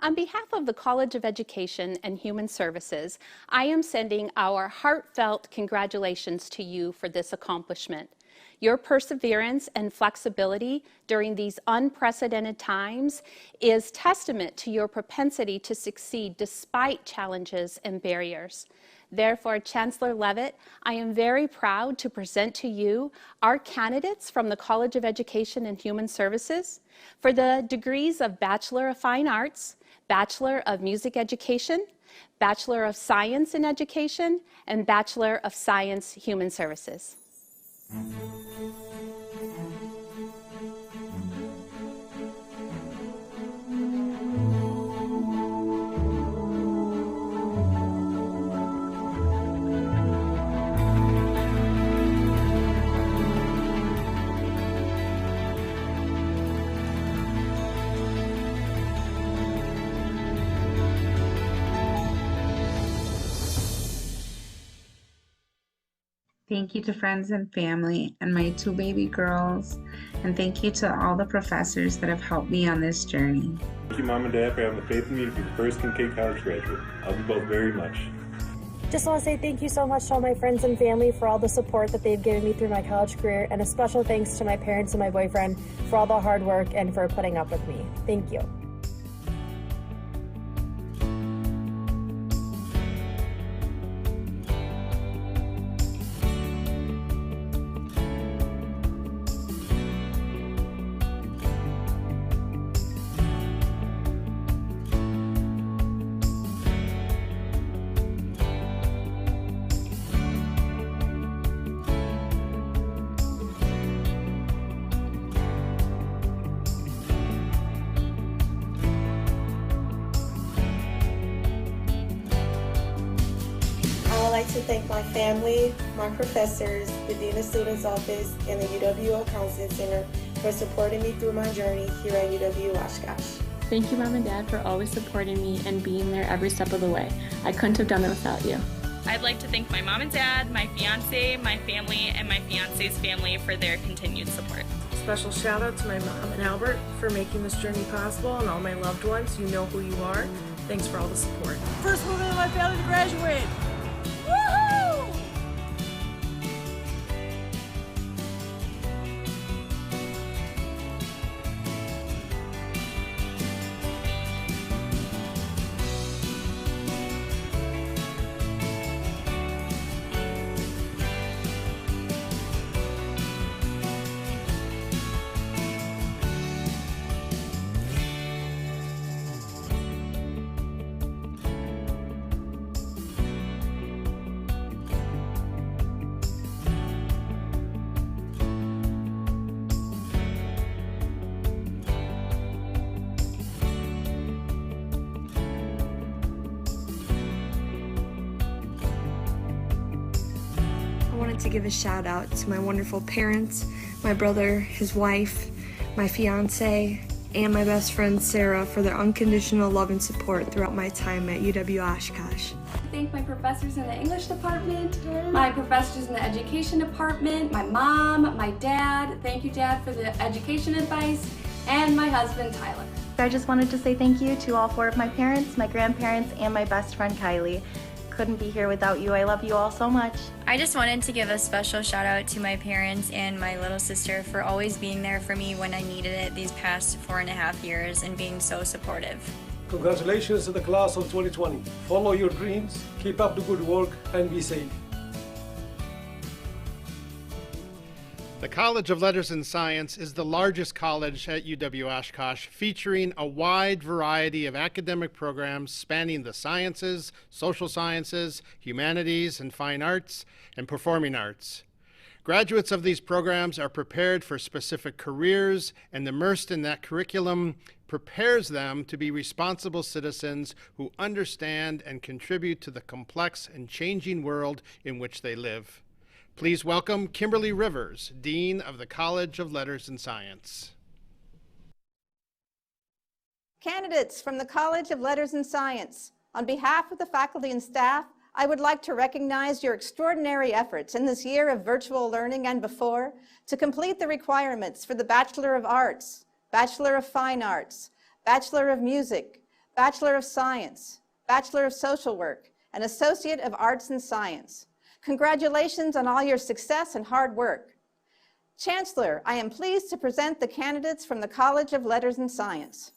On behalf of the College of Education and Human Services, I am sending our heartfelt congratulations to you for this accomplishment. Your perseverance and flexibility during these unprecedented times is testament to your propensity to succeed despite challenges and barriers. Therefore, Chancellor Leavitt, I am very proud to present to you our candidates from the College of Education and Human Services for the degrees of Bachelor of Fine Arts, Bachelor of Music Education, Bachelor of Science in Education, and Bachelor of Science Human Services. Thank you to friends and family and my 2 baby girls. And thank you to all the professors that have helped me on this journey. Thank you, Mom and Dad, for having the faith in me to be the first Kincaid College graduate. I love you both very much. Just want to say thank you so much to all my friends and family for all the support that they've given me through my college career, and a special thanks to my parents and my boyfriend for all the hard work and for putting up with me. Thank you. I'd like to thank my family, my professors, the Dean of Students Office, and the UW Counseling Center for supporting me through my journey here at UW Oshkosh. Thank you, Mom and Dad, for always supporting me and being there every step of the way. I couldn't have done it without you. I'd like to thank my mom and dad, my fiance, my family, and my fiance's family for their continued support. Special shout out to my mom and Albert for making this journey possible, and all my loved ones. You know who you are. Thanks for all the support. First woman in my family to graduate. to give a shout out to my wonderful parents, my brother, his wife, my fiance, and my best friend Sarah for their unconditional love and support throughout my time at UW Oshkosh. Thank my professors in the English department, my professors in the education department, my mom, my dad. Thank you, Dad, for the education advice, and my husband, Tyler. I just wanted to say thank you to all 4 of my parents, my grandparents, and my best friend, Kylie. Couldn't be here without you. I love you all so much. I just wanted to give a special shout out to my parents and my little sister for always being there for me when I needed it these past 4.5 years and being so supportive. Congratulations to the class of 2020. Follow your dreams, keep up the good work, and be safe. The College of Letters and Science is the largest college at UW Oshkosh, featuring a wide variety of academic programs spanning the sciences, social sciences, humanities, and fine arts, and performing arts. Graduates of these programs are prepared for specific careers, and immersed in that curriculum prepares them to be responsible citizens who understand and contribute to the complex and changing world in which they live. Please welcome Kimberly Rivers, Dean of the College of Letters and Science. Candidates from the College of Letters and Science, on behalf of the faculty and staff, I would like to recognize your extraordinary efforts in this year of virtual learning and before to complete the requirements for the Bachelor of Arts, Bachelor of Fine Arts, Bachelor of Music, Bachelor of Science, Bachelor of Social Work, and Associate of Arts and Science. Congratulations on all your success and hard work. Chancellor, I am pleased to present the candidates from the College of Letters and Science.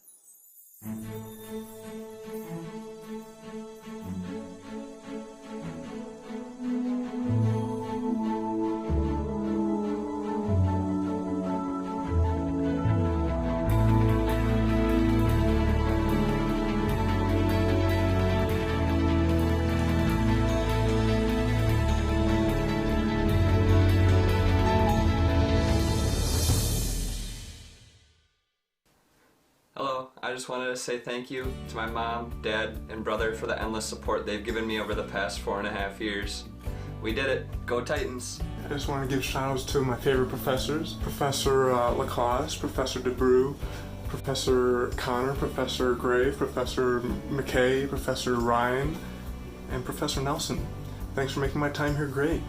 I just wanted to say thank you to my mom, dad, and brother for the endless support they've given me over the past 4.5 years. We did it. Go Titans! I just want to give shout-outs to my favorite professors, Professor Lacoste, Professor DeBrew, Professor Connor, Professor Grave, Professor McKay, Professor Ryan, and Professor Nelson. Thanks for making my time here great.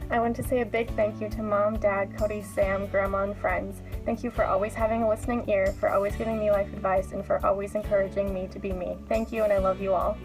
I want to say a big thank you to Mom, Dad, Cody, Sam, Grandma, and friends. Thank you for always having a listening ear, for always giving me life advice, and for always encouraging me to be me. Thank you, and I love you all.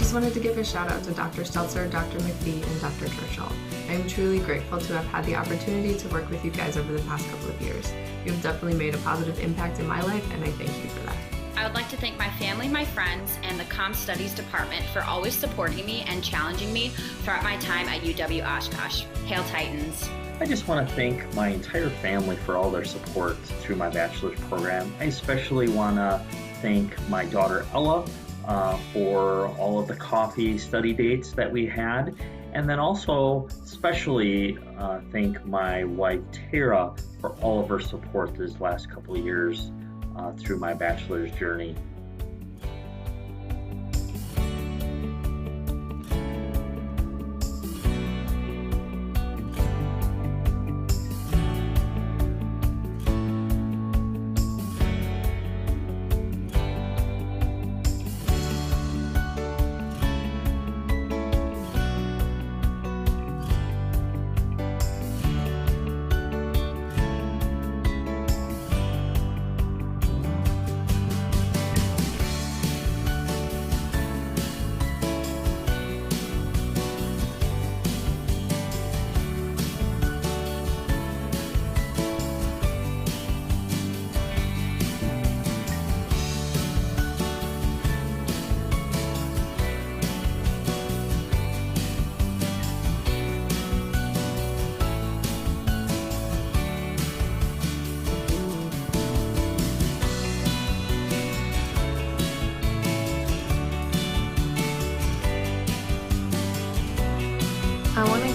I wanted to give a shout out to Dr. Stelzer, Dr. McPhee, and Dr. Churchill. I am truly grateful to have had the opportunity to work with you guys over the past couple of years. You have definitely made a positive impact in my life, and I thank you for that. I would like to thank my family, my friends, and the Comm Studies Department for always supporting me and challenging me throughout my time at UW Oshkosh. Hail Titans! I just want to thank my entire family for all their support through my bachelor's program. I especially want to thank my daughter Ella for all of the coffee study dates that we had, and then also especially thank my wife Tara for all of her support this last couple of years through my bachelor's journey.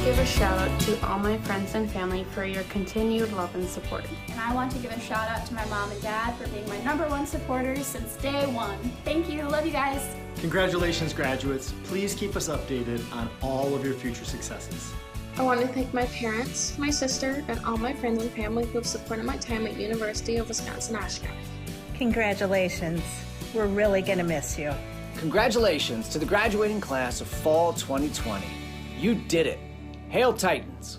give a shout out to all my friends and family for your continued love and support. And I want to give a shout out to my mom and dad for being my #1 supporters since day one. Thank you. Love you guys. Congratulations, graduates. Please keep us updated on all of your future successes. I want to thank my parents, my sister, and all my friends and family who have supported my time at University of Wisconsin Oshkosh. Congratulations. We're really going to miss you. Congratulations to the graduating class of Fall 2020. You did it. Hail Titans.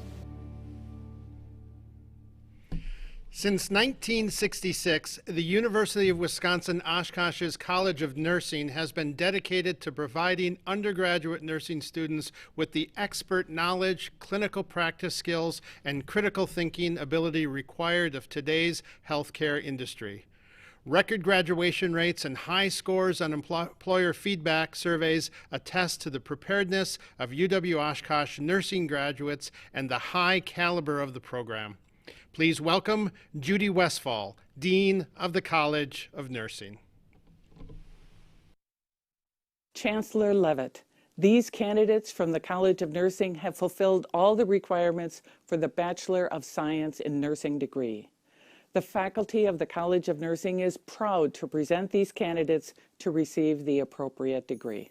Since 1966, the University of Wisconsin Oshkosh's College of Nursing has been dedicated to providing undergraduate nursing students with the expert knowledge, clinical practice skills, and critical thinking ability required of today's healthcare industry. Record graduation rates and high scores on employer feedback surveys attest to the preparedness of UW Oshkosh nursing graduates and the high caliber of the program. Please welcome Judy Westfall, Dean of the College of Nursing. Chancellor Leavitt, these candidates from the College of Nursing have fulfilled all the requirements for the Bachelor of Science in Nursing degree. The faculty of the College of Nursing is proud to present these candidates to receive the appropriate degree.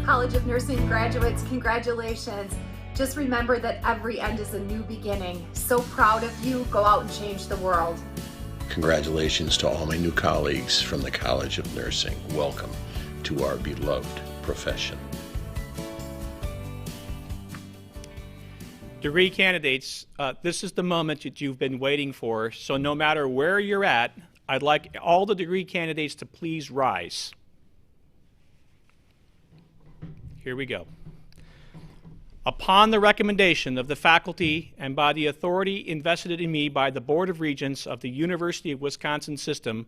College of Nursing graduates, congratulations. Just remember that every end is a new beginning. So proud of you. Go out and change the world. Congratulations to all my new colleagues from the College of Nursing. Welcome to our beloved profession. Degree candidates, this is the moment that you've been waiting for. So no matter where you're at, I'd like all the degree candidates to please rise. Here we go. Upon the recommendation of the faculty and by the authority invested in me by the Board of Regents of the University of Wisconsin System,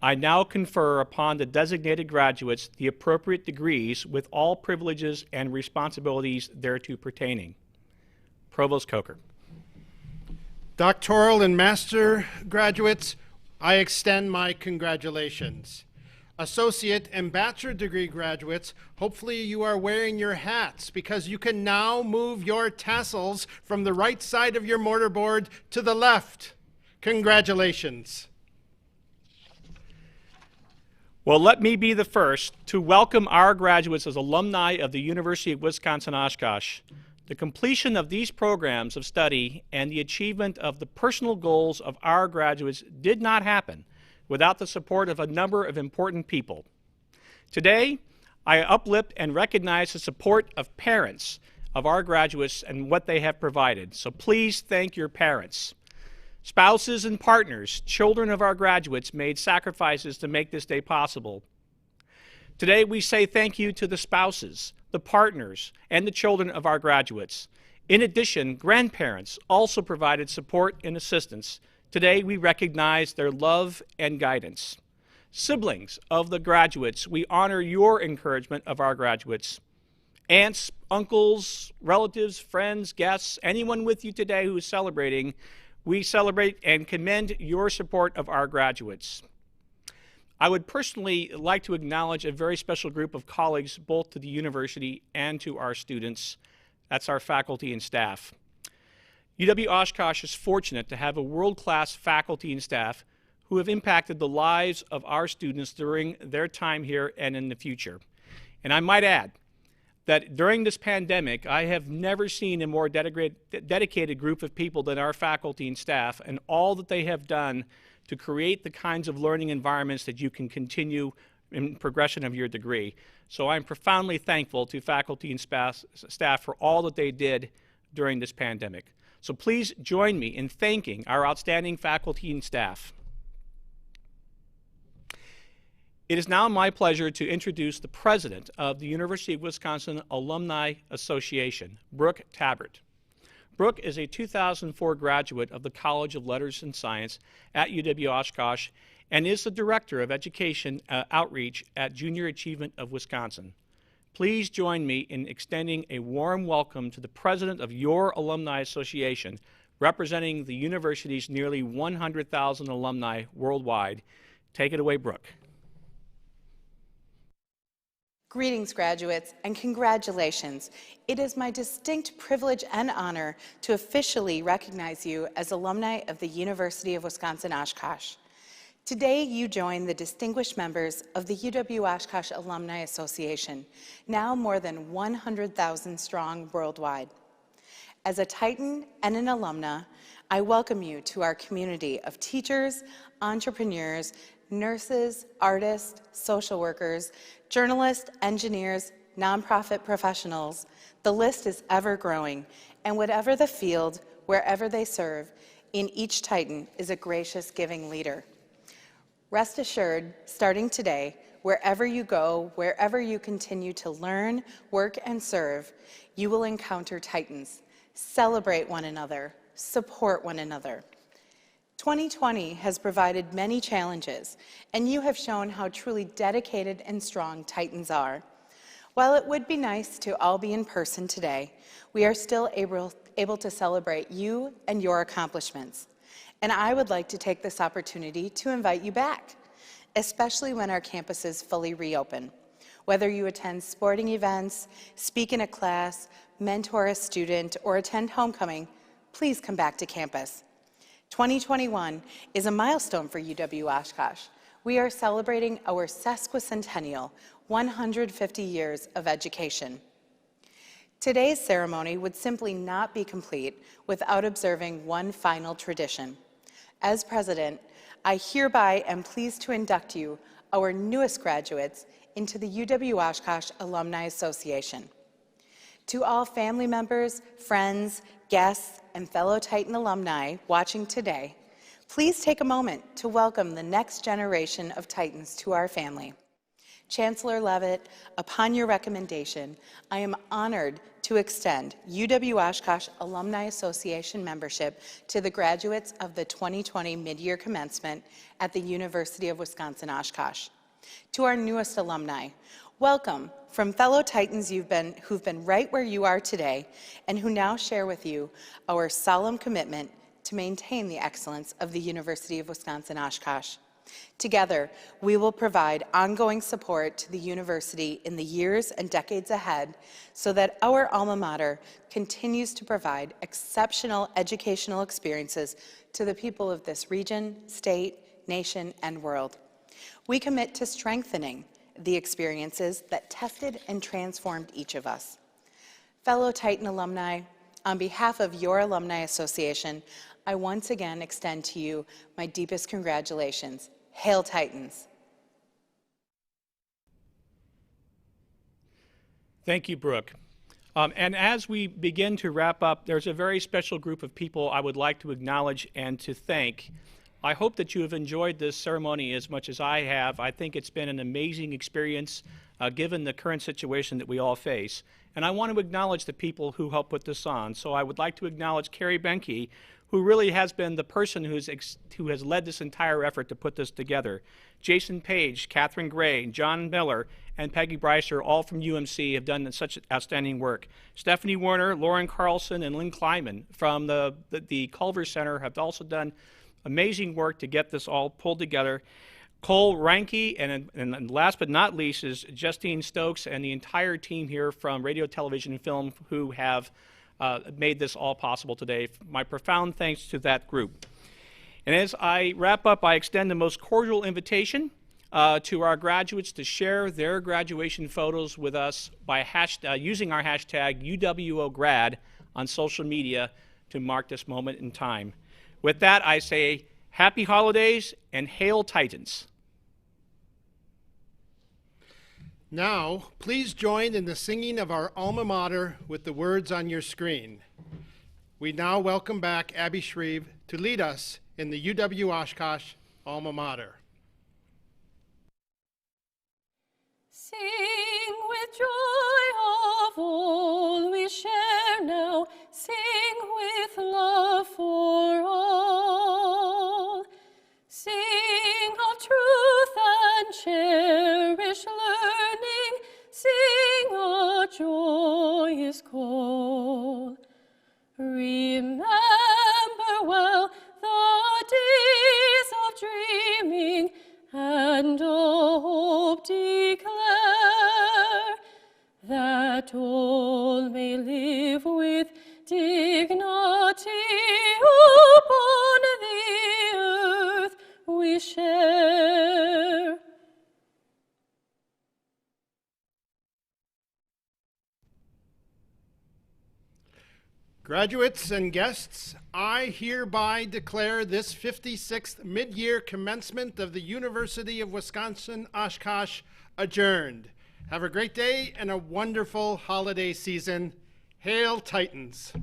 I now confer upon the designated graduates the appropriate degrees with all privileges and responsibilities thereto pertaining. Provost Koker. Doctoral and master graduates, I extend my congratulations. Associate and bachelor degree graduates, hopefully you are wearing your hats because you can now move your tassels from the right side of your mortarboard to the left. Congratulations. Well, let me be the first to welcome our graduates as alumni of the University of Wisconsin Oshkosh. The completion of these programs of study and the achievement of the personal goals of our graduates did not happen without the support of a number of important people. Today, I uplift and recognize the support of parents of our graduates and what they have provided. So please thank your parents. Spouses and partners, children of our graduates made sacrifices to make this day possible. Today, we say thank you to the spouses, the partners, and the children of our graduates. In addition, grandparents also provided support and assistance. Today, we recognize their love and guidance. Siblings of the graduates, we honor your encouragement of our graduates. Aunts, uncles, relatives, friends, guests, anyone with you today who is celebrating, we celebrate and commend your support of our graduates. I would personally like to acknowledge a very special group of colleagues both to the university and to our students. That's our faculty and staff. UW Oshkosh is fortunate to have a world-class faculty and staff who have impacted the lives of our students during their time here and in the future. And I might add that during this pandemic, I have never seen a more dedicated group of people than our faculty and staff, and all that they have done to create the kinds of learning environments that you can continue in progression of your degree. So I'm profoundly thankful to faculty and staff for all that they did during this pandemic. So please join me in thanking our outstanding faculty and staff. It is now my pleasure to introduce the president of the University of Wisconsin Alumni Association, Brooke Tabbert. Brooke is a 2004 graduate of the College of Letters and Science at UW Oshkosh and is the Director of Education Outreach at Junior Achievement of Wisconsin. Please join me in extending a warm welcome to the president of your Alumni Association, representing the university's nearly 100,000 alumni worldwide. Take it away, Brooke. Greetings, graduates, and congratulations. It is my distinct privilege and honor to officially recognize you as alumni of the University of Wisconsin Oshkosh. Today, you join the distinguished members of the UW Oshkosh Alumni Association, now more than 100,000 strong worldwide. As a Titan and an alumna, I welcome you to our community of teachers, entrepreneurs, nurses, artists, social workers, journalists, engineers, nonprofit professionals. The list is ever growing, and whatever the field, wherever they serve, in each Titan is a gracious, giving leader. Rest assured, starting today, wherever you go, wherever you continue to learn, work, and serve, you will encounter Titans. Celebrate one another, support one another. 2020 has provided many challenges, and you have shown how truly dedicated and strong Titans are. While it would be nice to all be in person today, we are still able to celebrate you and your accomplishments. And I would like to take this opportunity to invite you back, especially when our campuses fully reopen. Whether you attend sporting events, speak in a class, mentor a student, or attend homecoming, please come back to campus. 2021 is a milestone for UW Oshkosh. We are celebrating our sesquicentennial, 150 years of education. Today's ceremony would simply not be complete without observing one final tradition. As president, I hereby am pleased to induct you, our newest graduates, into the UW Oshkosh Alumni Association. To all family members, friends, guests, and fellow Titan alumni watching today, please take a moment to welcome the next generation of Titans to our family. Chancellor Leavitt, upon your recommendation, I am honored to extend UW Oshkosh Alumni Association membership to the graduates of the 2020 Midyear Commencement at the University of Wisconsin Oshkosh. To our newest alumni, welcome from fellow Titans who've been right where you are today and who now share with you our solemn commitment to maintain the excellence of the University of Wisconsin Oshkosh. Together, we will provide ongoing support to the university in the years and decades ahead so that our alma mater continues to provide exceptional educational experiences to the people of this region, state, nation, and world. We commit to strengthening the experiences that tested and transformed each of us. Fellow Titan alumni, on behalf of your Alumni Association, I once again extend to you my deepest congratulations. Hail Titans! Thank you, Brooke. And as we begin to wrap up, there's a very special group of people I would like to acknowledge and to thank. I hope that you have enjoyed this ceremony as much as I have. I think it's been an amazing experience given the current situation that we all face. And I want to acknowledge the people who helped put this on. So I would like to acknowledge Carrie Benke, who really has been the person who has led this entire effort to put this together. Jason Page, Catherine Gray, John Miller, and Peggy Breiser, all from UMC, have done such outstanding work. Stephanie Werner, Lauren Carlson, and Lynn Kleiman from the Culver Center have also done amazing work to get this all pulled together. Cole Ranke, and last but not least is Justine Stokes and the entire team here from Radio, Television, and Film who have made this all possible today. My profound thanks to that group. And as I wrap up, I extend the most cordial invitation to our graduates to share their graduation photos with us by using our hashtag UWOgrad on social media to mark this moment in time. With that, I say happy holidays and hail Titans. Now, please join in the singing of our alma mater with the words on your screen. We now welcome back Abby Shreve to lead us in the UW Oshkosh alma mater. Sing with joy of all we share now, sing with love for all. Sing of truth and cherish learning, sing a joyous call. Remember well the days of dreaming and hope declare, that all may live with dignity upon the earth we share. Graduates and guests, I hereby declare this 56th mid-year commencement of the University of Wisconsin Oshkosh adjourned. Have a great day and a wonderful holiday season. Hail Titans!